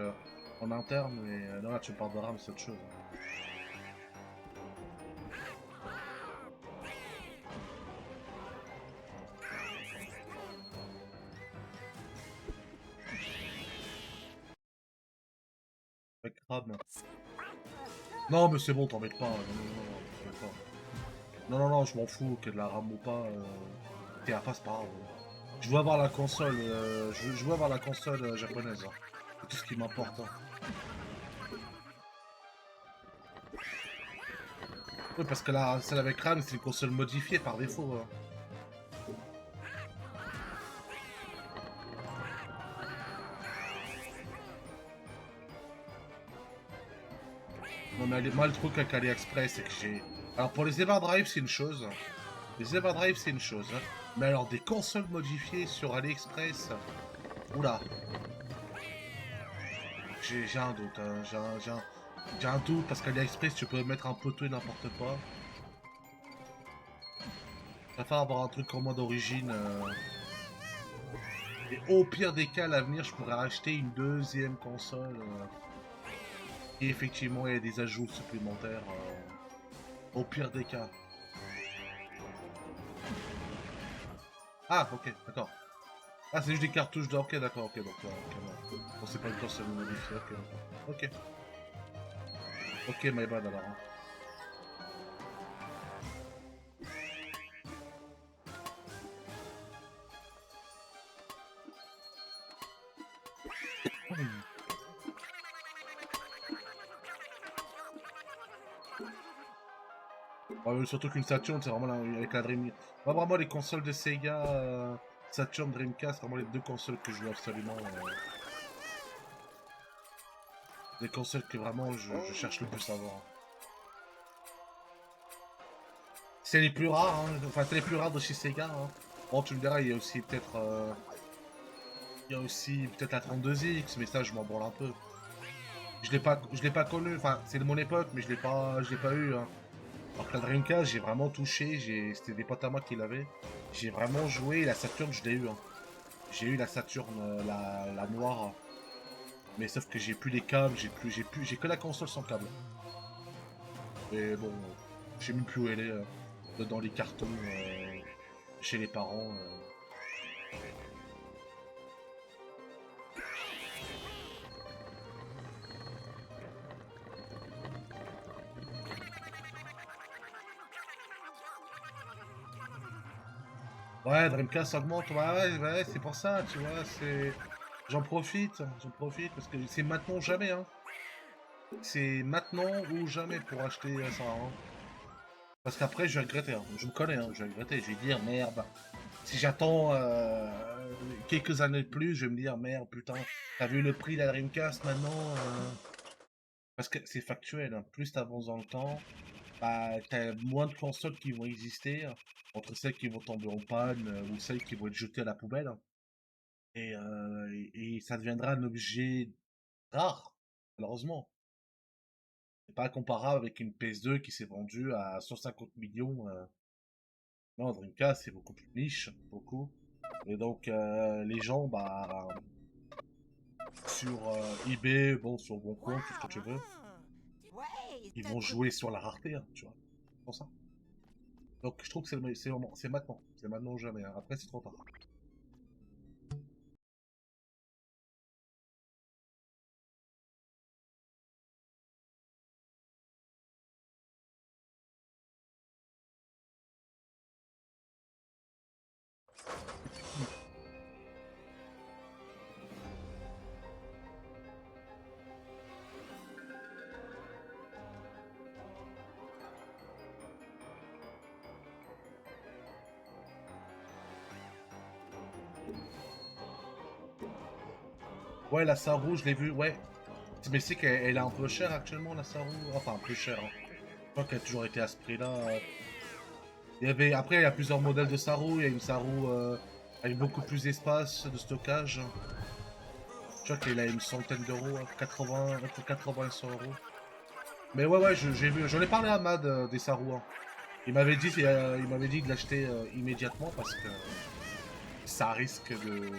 Speaker 1: en interne, mais non, là tu parles de RAM, c'est autre chose. Avec RAM. Non, mais c'est bon, t'en mets pas. Non, t'en mets pas. Non, je m'en fous, qu'il y ait de la RAM ou pas. T'es à passe pas grave. Je veux avoir la console, je veux avoir la console japonaise. Hein. C'est tout ce qui m'importe. Hein. Oui, parce que là, celle avec RAM, c'est une console modifiée par défaut. Hein. Non, mais moi, le truc avec AliExpress, c'est que j'ai... Alors, pour les Everdrive, c'est une chose. Les Everdrive, c'est une chose. Hein. Mais alors, des consoles modifiées sur AliExpress... Oula. J'ai un doute. Hein. J'ai un doute, parce qu'AliExpress, tu peux mettre un peu tout et n'importe quoi. Je préfère avoir un truc en mode d'origine. Et au pire des cas, à l'avenir, je pourrais acheter une deuxième console. Et effectivement, il y a des ajouts supplémentaires. Au pire des cas. Ah, ok, d'accord. Ah, c'est juste des cartouches de... Ok, d'accord, ok, donc... Bon, c'est pas une console modifiée, ok, d'accord. Ok. Ok, my bad alors. Hein. Surtout qu'une Saturn, c'est vraiment avec la Dream. Moi, vraiment, les consoles de Sega, Saturn, Dreamcast, c'est vraiment les deux consoles que je veux absolument. Des consoles que vraiment je cherche le plus à avoir. C'est les plus rares, hein. Enfin, c'est les plus rares de chez Sega. Hein. Bon, tu me diras, il y a aussi peut-être. Il y a aussi peut-être la 32X, mais ça, je m'en branle un peu. Je l'ai pas connu. Enfin, c'est de mon époque, mais je l'ai pas eu. Hein. Alors que la Dreamcast, j'ai vraiment touché, c'était des potes à moi qui l'avaient. J'ai vraiment joué, la Saturn, je l'ai eu. Hein. J'ai eu la Saturn, la noire. Mais sauf que j'ai plus les câbles, j'ai que la console sans câble. Et bon, je sais même plus où elle est, dans les cartons, chez les parents. Ouais, Dreamcast augmente, ouais, c'est pour ça, tu vois, c'est... J'en profite, parce que c'est maintenant ou jamais, hein. c'est maintenant ou jamais pour acheter ça. Hein. Parce qu'après, je vais regretter. Hein. Je me connais, hein, je vais regretter. Je vais dire merde. Si j'attends quelques années de plus, je vais me dire merde, putain, t'as vu le prix de la Dreamcast maintenant Parce que c'est factuel. Hein. Plus t'avances dans le temps, bah, t'as moins de consoles qui vont exister entre celles qui vont tomber en panne ou celles qui vont être jetées à la poubelle. Hein. Et ça deviendra un objet rare, malheureusement. C'est pas comparable avec une PS2 qui s'est vendue à 150 millions. Non, Dreamcast, c'est beaucoup plus niche, beaucoup. Et donc, les gens, bah, sur eBay, bon, sur Boncoin, tout ce que tu veux,
Speaker 5: Ouais,
Speaker 1: ils
Speaker 5: t'as
Speaker 1: vont
Speaker 5: trop-
Speaker 1: jouer sur la rareté, hein, tu vois. C'est pour ça. Donc, je trouve que c'est maintenant. C'est maintenant ou jamais. Hein. Après, c'est trop tard. Ouais, la Saru, je l'ai vue, ouais. Mais c'est qu'elle est un peu chère actuellement, la Saru. Enfin, un peu chère. Hein. Je crois qu'elle a toujours été à ce prix-là. Après, il y a plusieurs modèles de Saru. Il y a une Saru avec beaucoup plus d'espace, de stockage. Je crois qu'il a une centaine d'euros, 80, entre 80 et 100 euros. Mais ouais, ouais, j'ai vu, j'en ai parlé à Mad des Saru. Hein. Il m'avait dit de l'acheter immédiatement parce que ça risque de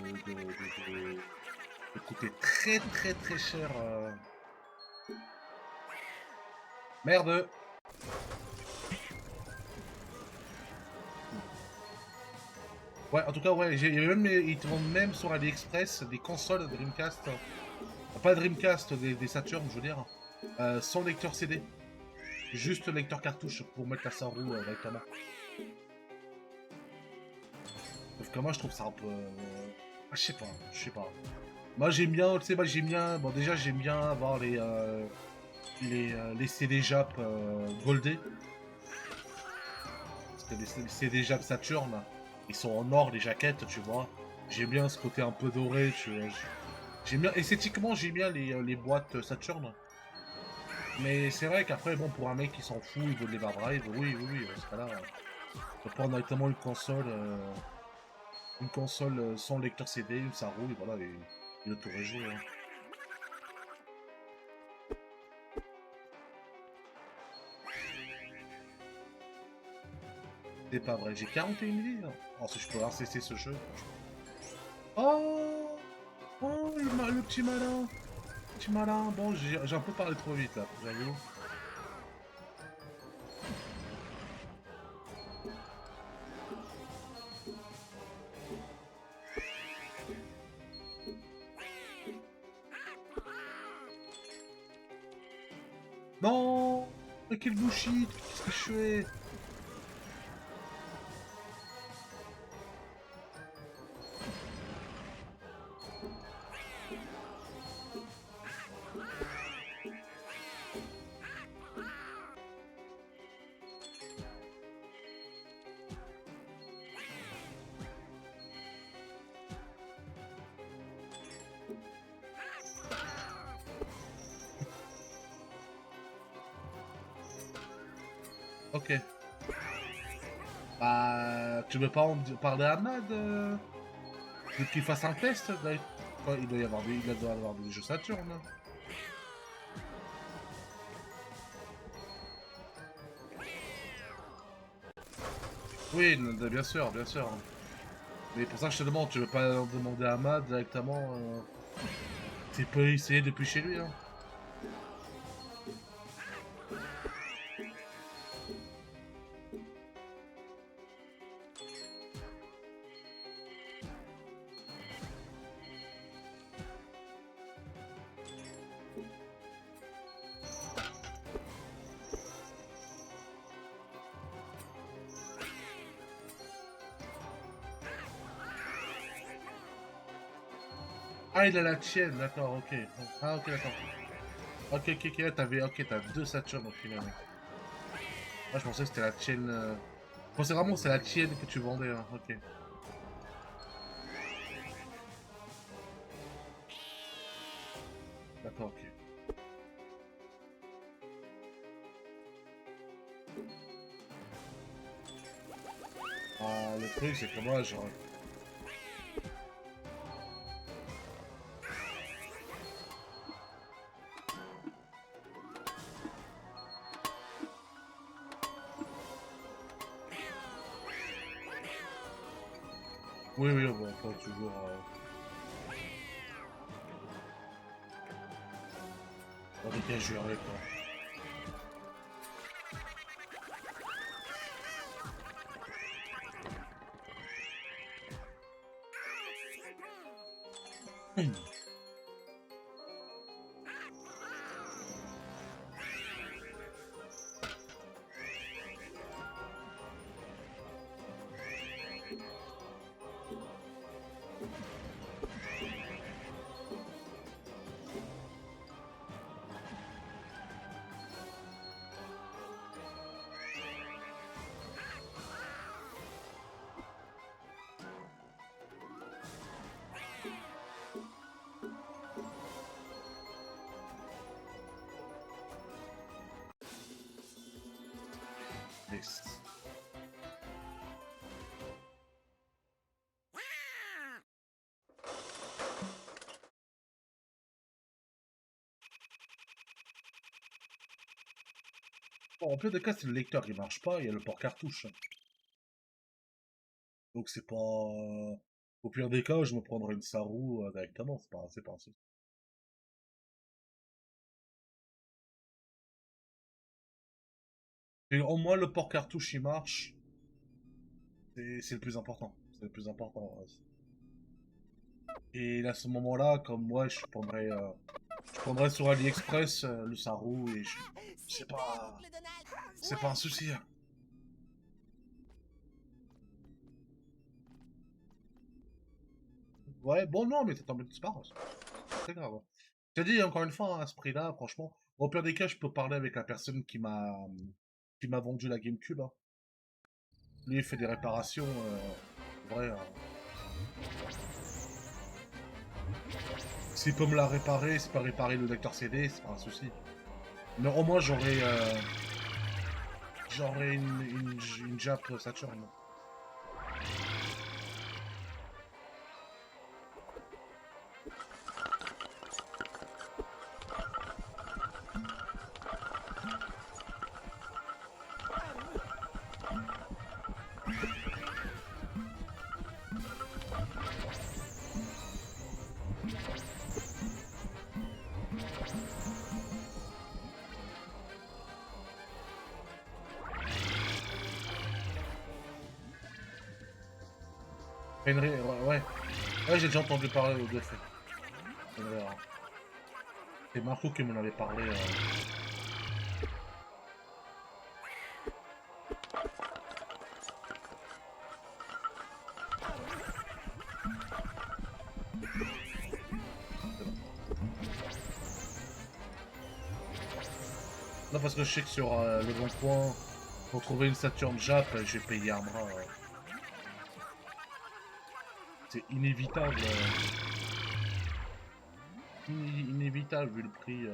Speaker 1: coûter très très très cher. Merde! Ouais, en tout cas, ouais, ils te vendent même sur AliExpress des consoles Dreamcast. Pas Dreamcast, des Saturn, je veux dire. Sans lecteur CD. Juste lecteur cartouche pour mettre la Saru directement. Sauf que moi, je trouve ça un peu. Je sais pas, je sais pas. Moi, j'aime bien, tu sais, moi, j'aime bien. Bon, déjà, j'aime bien avoir les CD Jap goldés. Parce que les CD Jap Saturn, ils sont en or, les jaquettes, tu vois. J'aime bien ce côté un peu doré, tu vois. J'aime bien, esthétiquement, j'aime bien les boîtes Saturn. Mais c'est vrai qu'après, bon, pour un mec qui s'en fout, il veut de l'Everdrive, oui, dans ce cas-là, on peut prendre directement une console sans lecteur CD, une Saru, et voilà, et il aurait joué. Hein. C'est pas vrai, j'ai 41 milliers. Hein. Oh, si je peux cesser ce jeu. Oh, oh, le petit malin. Petit malin. Bon, j'ai un peu parlé trop vite là, j'avoue. Non, mais quel bullshit, qu'est-ce que je fais? Ok. Bah, tu veux pas en parler à Mad qu'il fasse un test là. Il doit y avoir il doit y avoir des jeux Saturn. Hein. Oui, bien sûr, bien sûr. Mais pour ça, je te demande, tu veux pas demander à Mad directement tu peux essayer depuis chez lui. Hein. Ah, il a la tienne, d'accord, ok. Ah, ok, d'accord. Ok, ok, ok, t'avais... Ok, t'as 2 Saturn au final. Ah, je pensais que c'était la tienne... Je pensais vraiment que c'était la tienne que tu vendais, hein. Ok. D'accord, ok. Ah, le truc, c'est que moi, genre... Oui, oui, bon, pas toujours... Dans des cas jurés, quoi. Yes. Bon, en plus de cas, si le lecteur il marche pas, il y a le port cartouche. Donc c'est pas... Au pire des cas, je me prendrai une Saru directement, c'est pas un souci. Et au moins le port cartouche il marche, c'est le plus important. C'est le plus important. Et à ce moment-là, comme moi, je prendrais sur AliExpress le Saru et c'est
Speaker 3: Super,
Speaker 1: pas,
Speaker 3: oncle Donald.
Speaker 1: c'est
Speaker 3: Ouais.
Speaker 1: pas un souci, hein. Ouais, bon non, mais t'as c'est pas grave. C'est très grave, hein. Je te dis encore une fois, hein, à ce prix-là, franchement, au pire des cas, je peux parler avec la personne qui m'a vendu la GameCube, hein. Lui, il fait des réparations, vrai. S'il peut me la réparer, s'il peut réparer le lecteur CD, c'est pas un souci. Mais au moins, j'aurais une Jap Saturn. Henry, ouais. Ouais, j'ai déjà entendu parler de fait. C'est Marco qui m'en avait parlé. Non, parce que je sais que sur le bon coin, pour trouver une Saturn Jap, j'ai payé un bras. C'est inévitable. Inévitable vu le prix.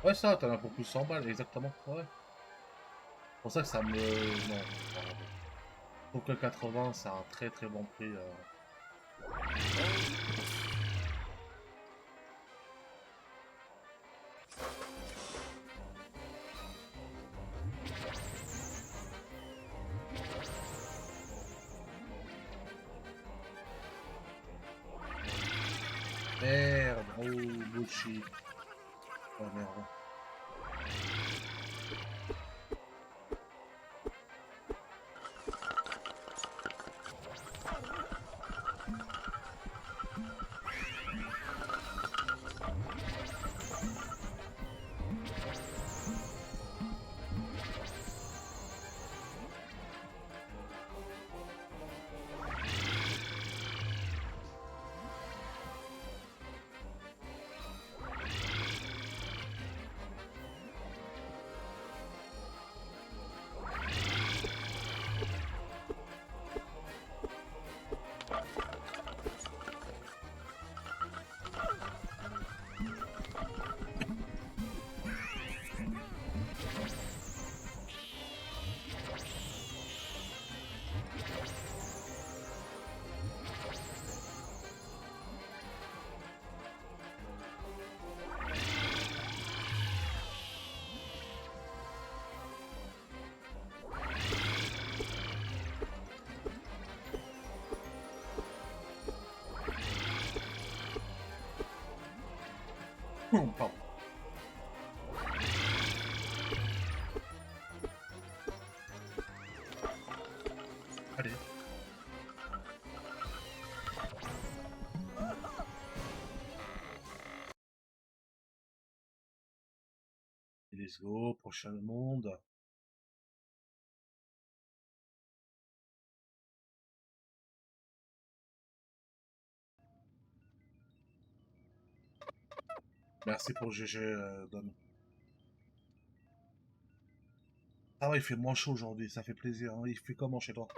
Speaker 1: Ouais, ça, t'en as pour plus de 100 balles, exactement. Ouais. C'est pour ça que ça me. Non, pardon. Je trouve que 80, c'est un très très bon prix. Merde, oh, bullshit. Oh merde. Pardon. Allez. Et let's go, prochain monde. Merci pour le GG, Dom. Ah ouais, il fait moins chaud aujourd'hui, ça fait plaisir. Hein. Il fait comment chez toi?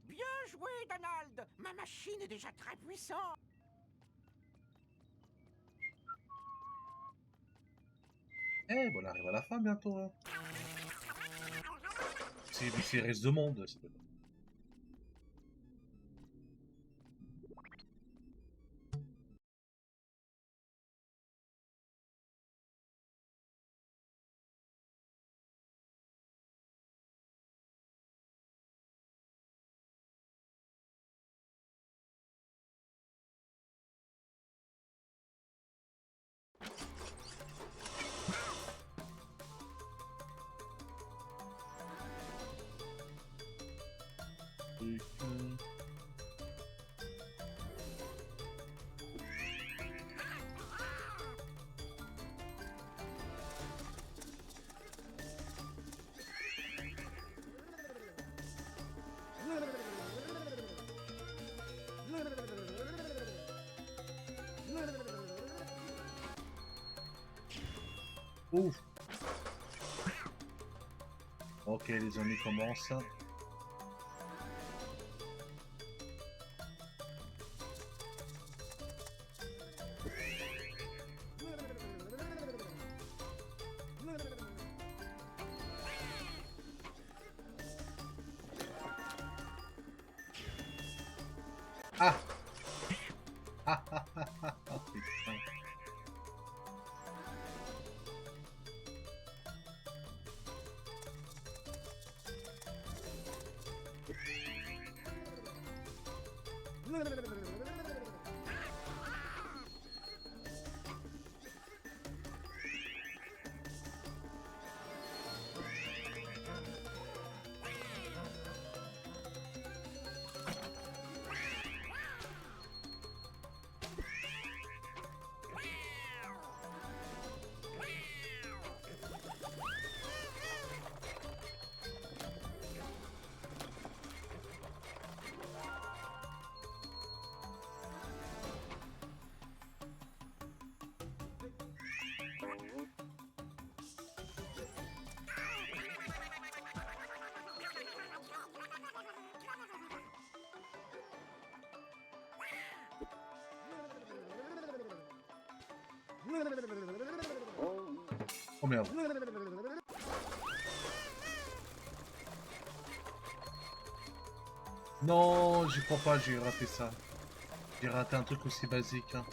Speaker 4: Bien joué, Donald. Ma machine est déjà très puissante.
Speaker 1: Eh, bon, on arrive à la fin bientôt. Hein. S'il reste deux mondes, c'est pas... Ouf. Ok, les amis commencent. Ah. Ah ah ah ah ah, putain. Oh merde. Non, j'y crois pas, j'ai raté ça. J'ai raté un truc aussi basique. Hein.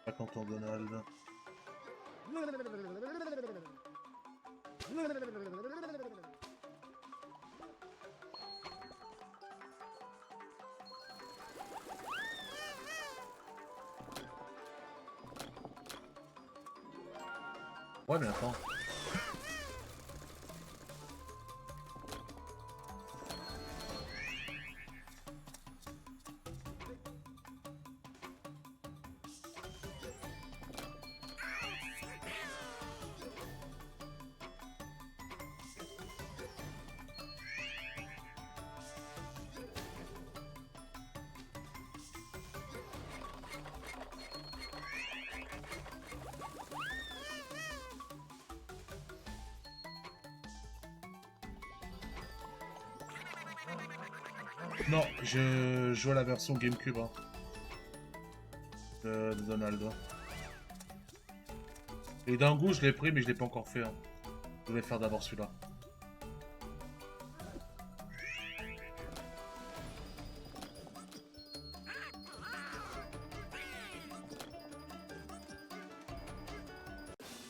Speaker 1: Pas content, Donald. Ouais, mais attends. Non, je joue à la version GameCube hein, de Donald. Et Dingo, je l'ai pris, mais je l'ai pas encore fait. Hein. Je vais faire d'abord celui-là.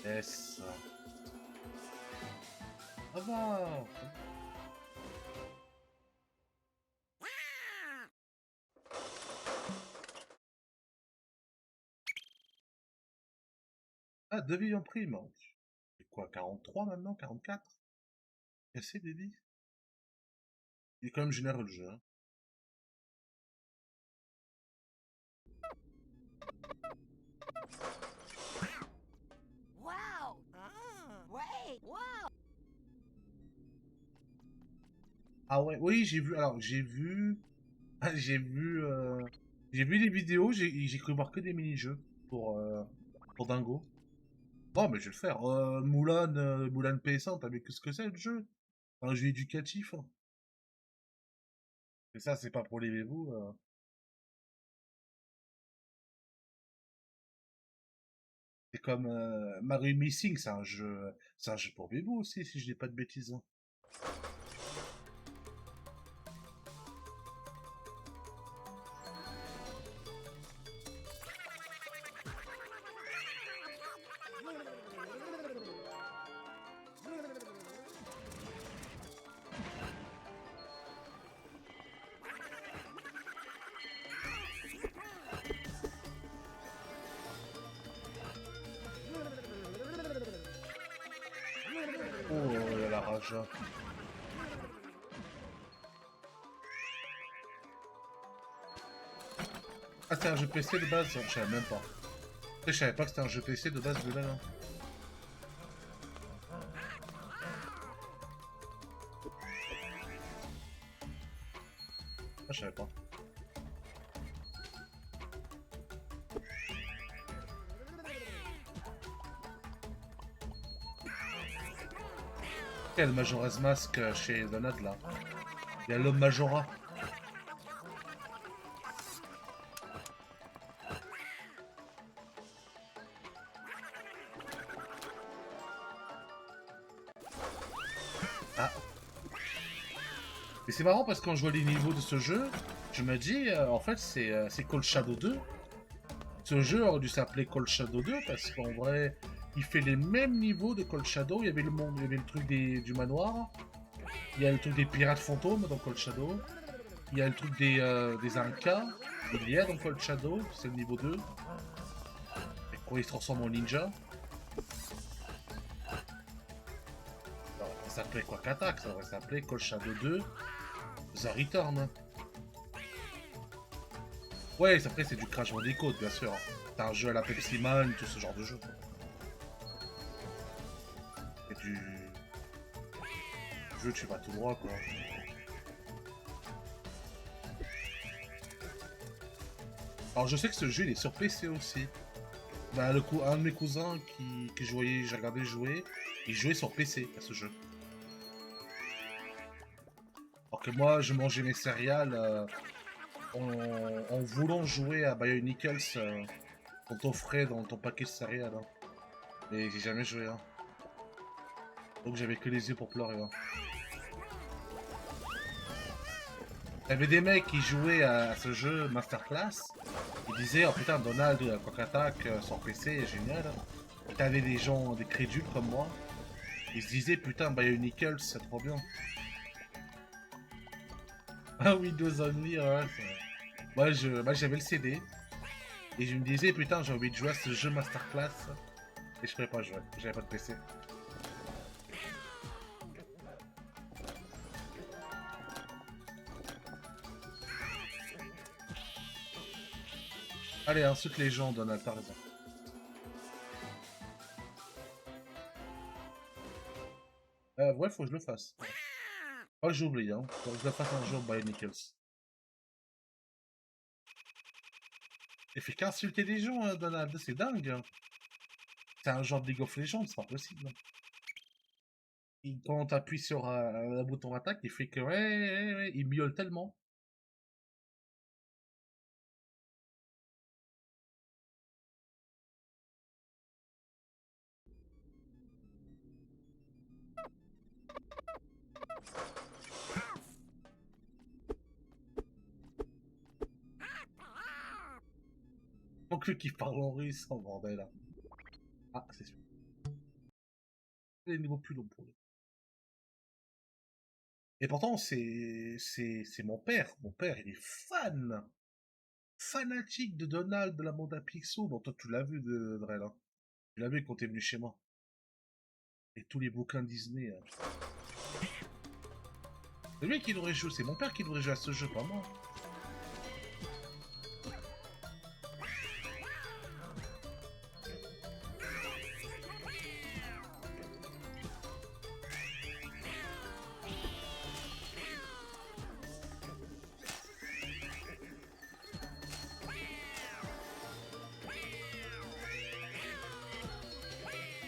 Speaker 1: Yes. Ça va. Ah, 2 vies en prime. C'est quoi, 43 maintenant? 44? Cassé des vies? Il est quand même généreux le jeu. Hein.
Speaker 3: Waouh!
Speaker 5: Ouais.
Speaker 3: Waouh!
Speaker 1: Ah ouais, oui, j'ai vu. Alors, j'ai vu. Ah, j'ai vu des vidéos, j'ai cru voir que des mini-jeux pour Dingo. Oh, mais je vais le faire. Moulin PS1, t'as vu que ce que c'est le jeu? Un jeu éducatif. Hein. Et ça, c'est pas pour les bébous. C'est comme Mario Missing, c'est un jeu pour bébés aussi, si je dis pas de bêtises. Hein. Oh, il y a la rage. Ah, c'est un jeu PC de base? Je savais même pas. Je savais pas que c'était un jeu PC de base de là. Hein. Ah, je savais pas. Quel Majora's Mask chez Donald là? Il y a l'homme Majora. Ah. Et c'est marrant parce que quand je vois les niveaux de ce jeu, je me dis, en fait, c'est Cold Shadow 2. Ce jeu aurait dû s'appeler Cold Shadow 2 parce qu'en vrai, il fait les mêmes niveaux de Cold Shadow. Il y avait le monde, il y avait le truc du manoir. Il y a le truc des pirates fantômes dans Cold Shadow. Il y a le truc des Incas. Il y a dans Cold Shadow, c'est le niveau 2. Et quand il se transforme en ninja. Alors, ça s'appelait quoi qu'attaque? Ça aurait s'appelé Cold Shadow 2 The Return. Ouais, après c'est du Crash Bandicoot, bien sûr. C'est un jeu à la Pepsi Man, tout ce genre de jeu. Et du jeu, tu vas tout droit, quoi. Alors je sais que ce jeu il est sur PC aussi. Bah, un de mes cousins que j'ai regardé jouer, il jouait sur PC à ce jeu. Alors que moi je mangeais mes céréales en voulant jouer à Bionicles qu'on t'offrait dans ton paquet de céréales. Hein. Et j'ai jamais joué. Hein. Donc j'avais que les yeux pour pleurer. Hein. Il y avait des mecs qui jouaient à ce jeu Masterclass. Ils disaient, oh putain, Donald, Coq Attack sur PC, génial. Et t'avais des gens, des crédules comme moi. Ils se disaient, putain, Bionicles, c'est trop bien. Ah, Windows Only, ouais. Moi, j'avais le CD. Et je me disais, putain, j'ai envie de jouer à ce jeu Masterclass. Et je pourrais pas jouer, j'avais pas de PC. Allez, insulte les gens, Donald, t'as raison. Ouais, faut que je le fasse. Oh, j'ai oublié, hein. Faut que je le fasse un jour, Bionicles. Il fait qu'insulter les gens, hein, Donald, c'est dingue. Hein. C'est un genre de League of Legends, c'est pas possible. Et quand t'appuies sur le bouton attaque, il fait que ouais, il miaule tellement. Donc lui qui parle en russe, oh bordel. Ah, c'est sûr. les niveaux plus longs pour lui. Et pourtant, c'est mon père. Mon père, il est fanatique de Donald de la bande à Picsou. Bon, toi, tu l'as vu, de vrai, là. Tu l'as vu quand t'es venu chez moi. Et tous les bouquins Disney. C'est lui qui devrait jouer, c'est mon père qui devrait jouer à ce jeu, pas moi.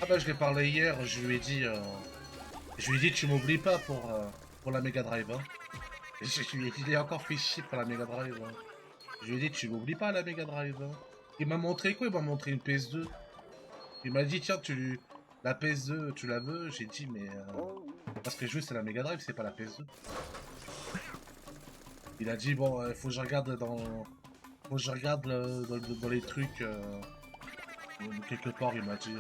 Speaker 1: Ah bah je l'ai parlé hier, je lui ai dit tu m'oublies pas pour la Mega Drive. Hein. Je lui ai encore fait chier pour la Mega Drive. Hein. Je lui ai dit tu m'oublies pas la Mega Drive. Hein. Il m'a montré quoi? Il m'a montré une PS2. Il m'a dit tiens la PS2 tu la veux? J'ai dit mais parce que le jeu c'est la Mega Drive, c'est pas la PS2. Il a dit bon faut que je regarde dans les trucs quelque part il m'a dit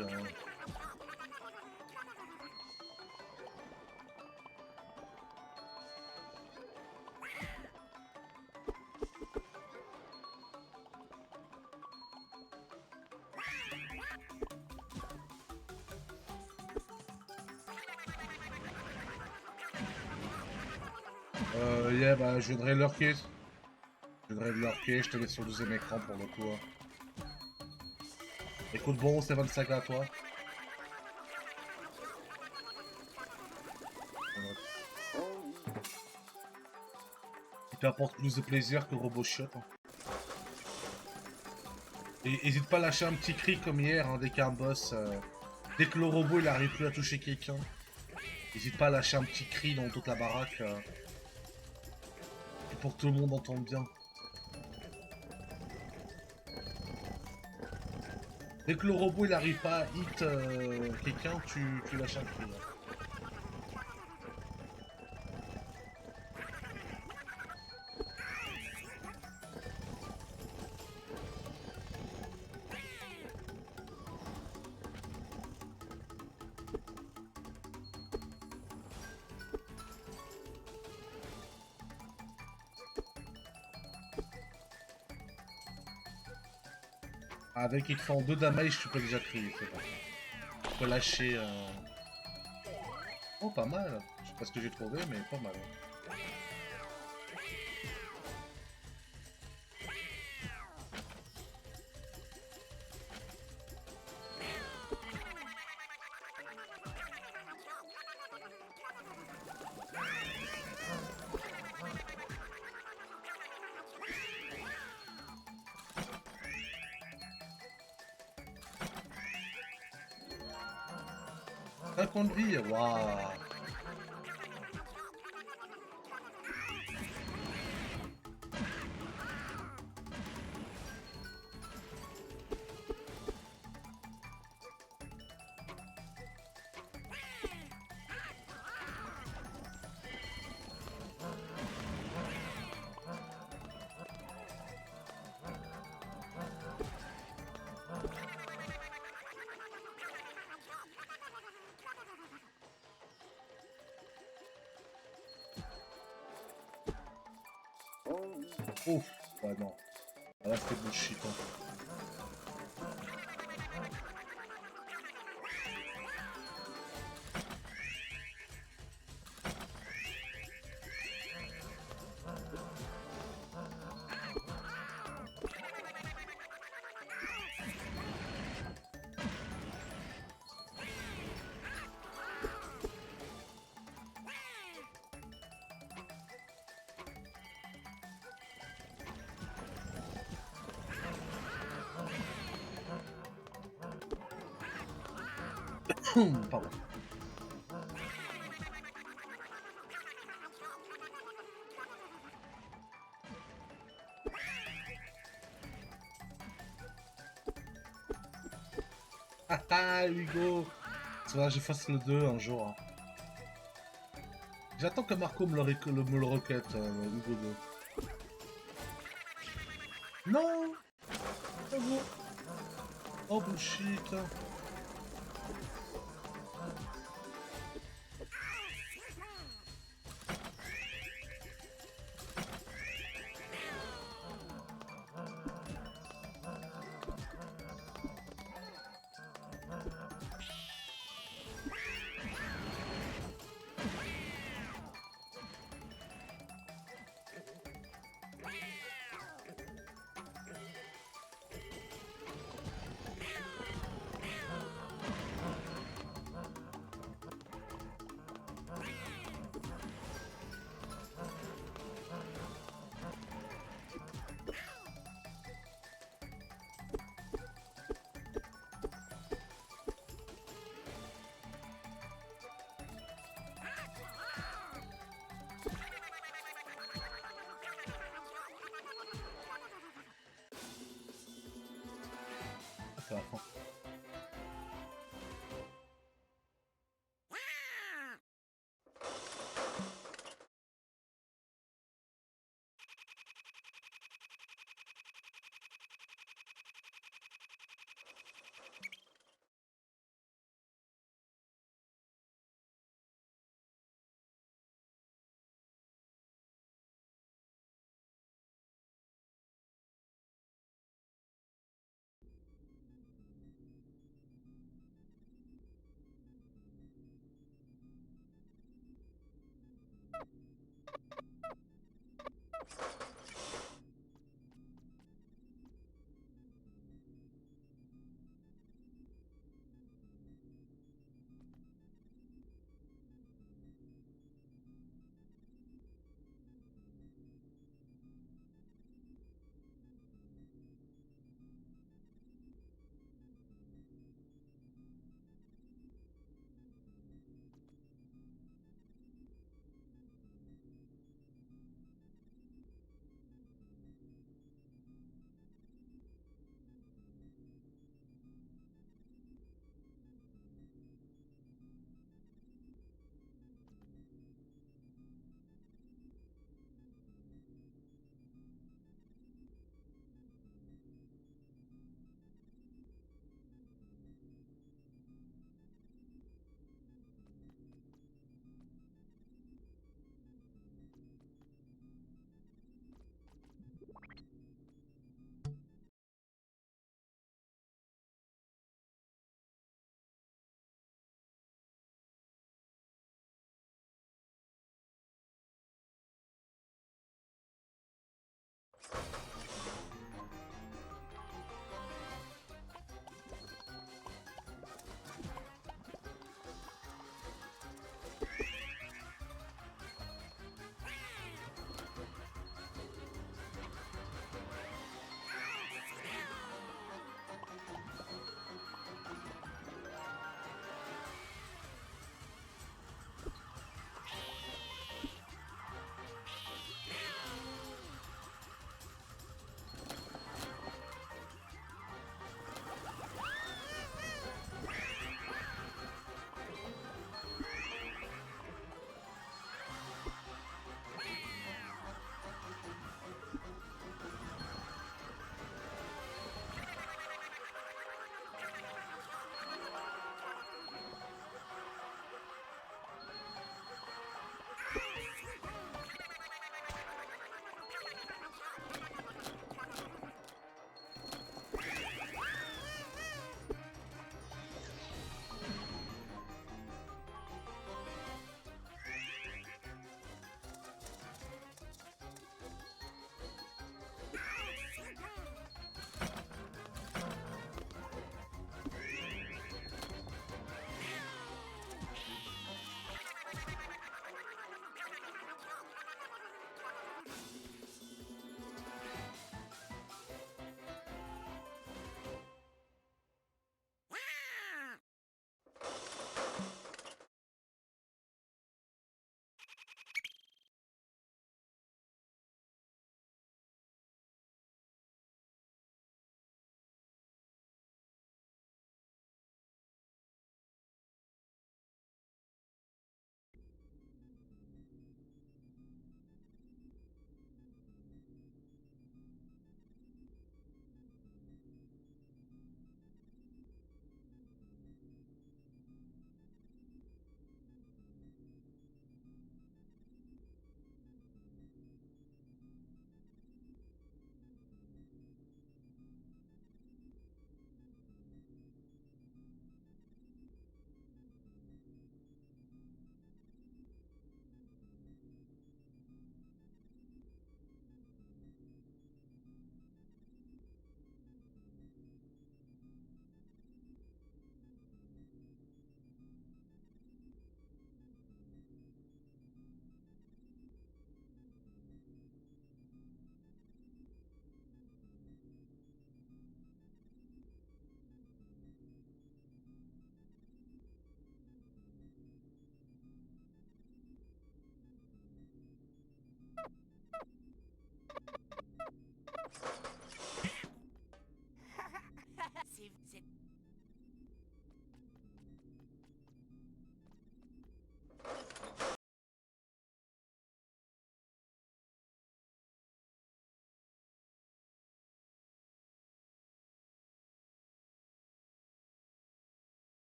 Speaker 1: yeah, bah, je viendrai le lurker. Je te laisse sur le deuxième écran pour le coup. Hein. Écoute, bon, c'est 25 à toi. Il t'apporte plus de plaisir que Robot Hein. Et hésite pas à lâcher un petit cri comme hier, hein, dès qu'un boss. Dès que le robot il arrive plus à toucher quelqu'un. Hésite pas à lâcher un petit cri dans toute la baraque. Pour que tout le monde entende bien. Dès que le robot il arrive pas à hit quelqu'un, tu lâches un cri. Là. Avec ils te font 2 damage, tu peux déjà crier, c'est vrai. Tu peux lâcher... Oh, pas mal. Je sais pas ce que j'ai trouvé, mais pas mal. De vie, waouh. Ouf, bah non. Là c'était bullshit. Hein. Pardon. Ah Hugo, tu vois, je fasse le 2 un jour. Hein. J'attends que Marco me le requête, Hugo 2. Non. Oh bullshit.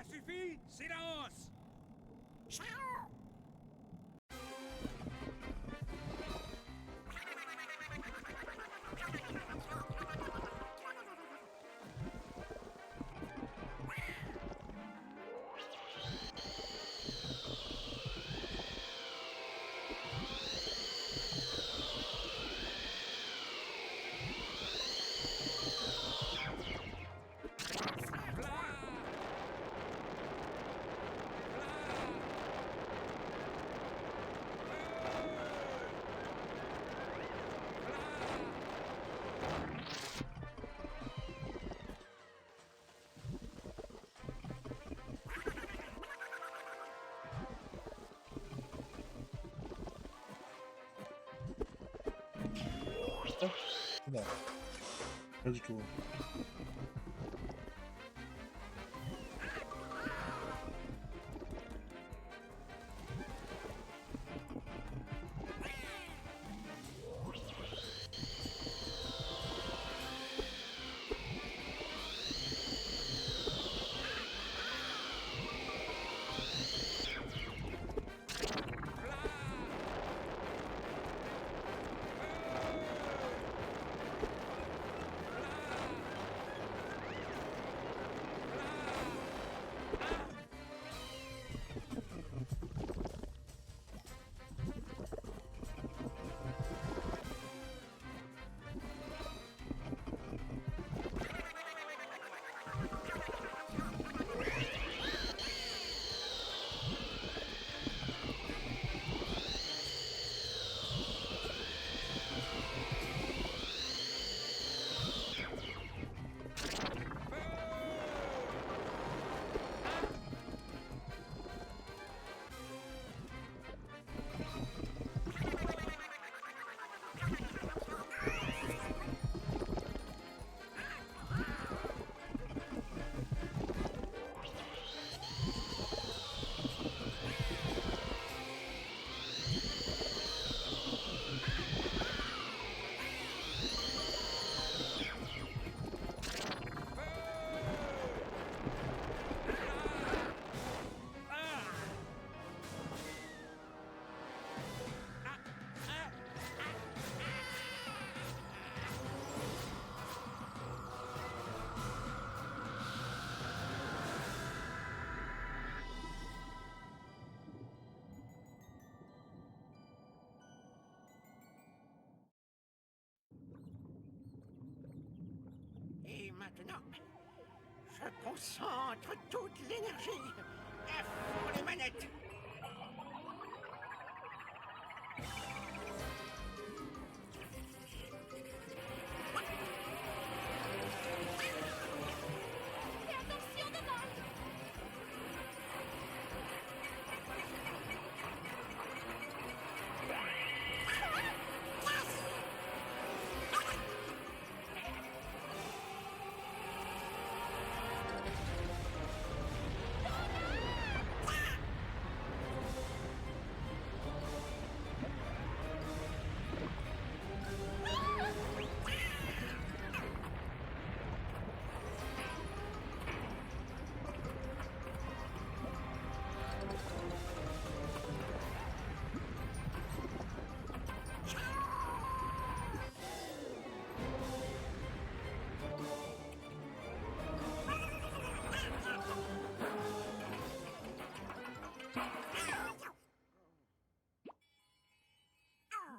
Speaker 7: Ça suffit! Silence!
Speaker 6: Ciao.
Speaker 1: Non, pas du tout.
Speaker 4: Et maintenant, je concentre toute l'énergie à fond les manettes.
Speaker 6: Fais attention, Donald.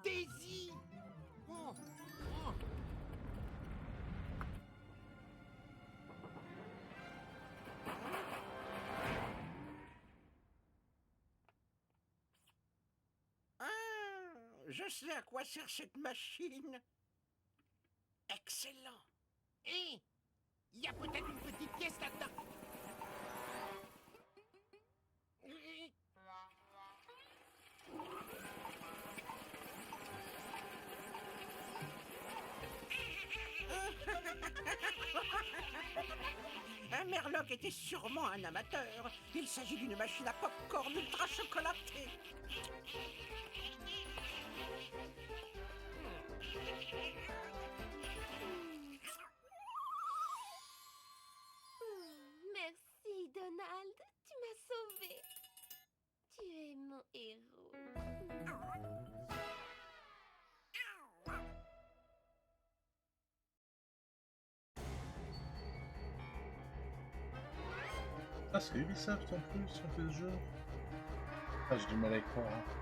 Speaker 4: Daisy! Oh, oh. Ah, je sais à quoi sert cette machine. Excellent.
Speaker 5: Hé, il y a peut-être une petite pièce là-dedans.
Speaker 4: Un Merloc était sûrement un amateur. Il s'agit d'une machine à pop-corn ultra chocolatée.
Speaker 6: Merci, Donald. héros.
Speaker 1: Ah, c'est Ubisoft en plus, on fait ce jeu. Ah, j'ai du mal à y croire. Hein.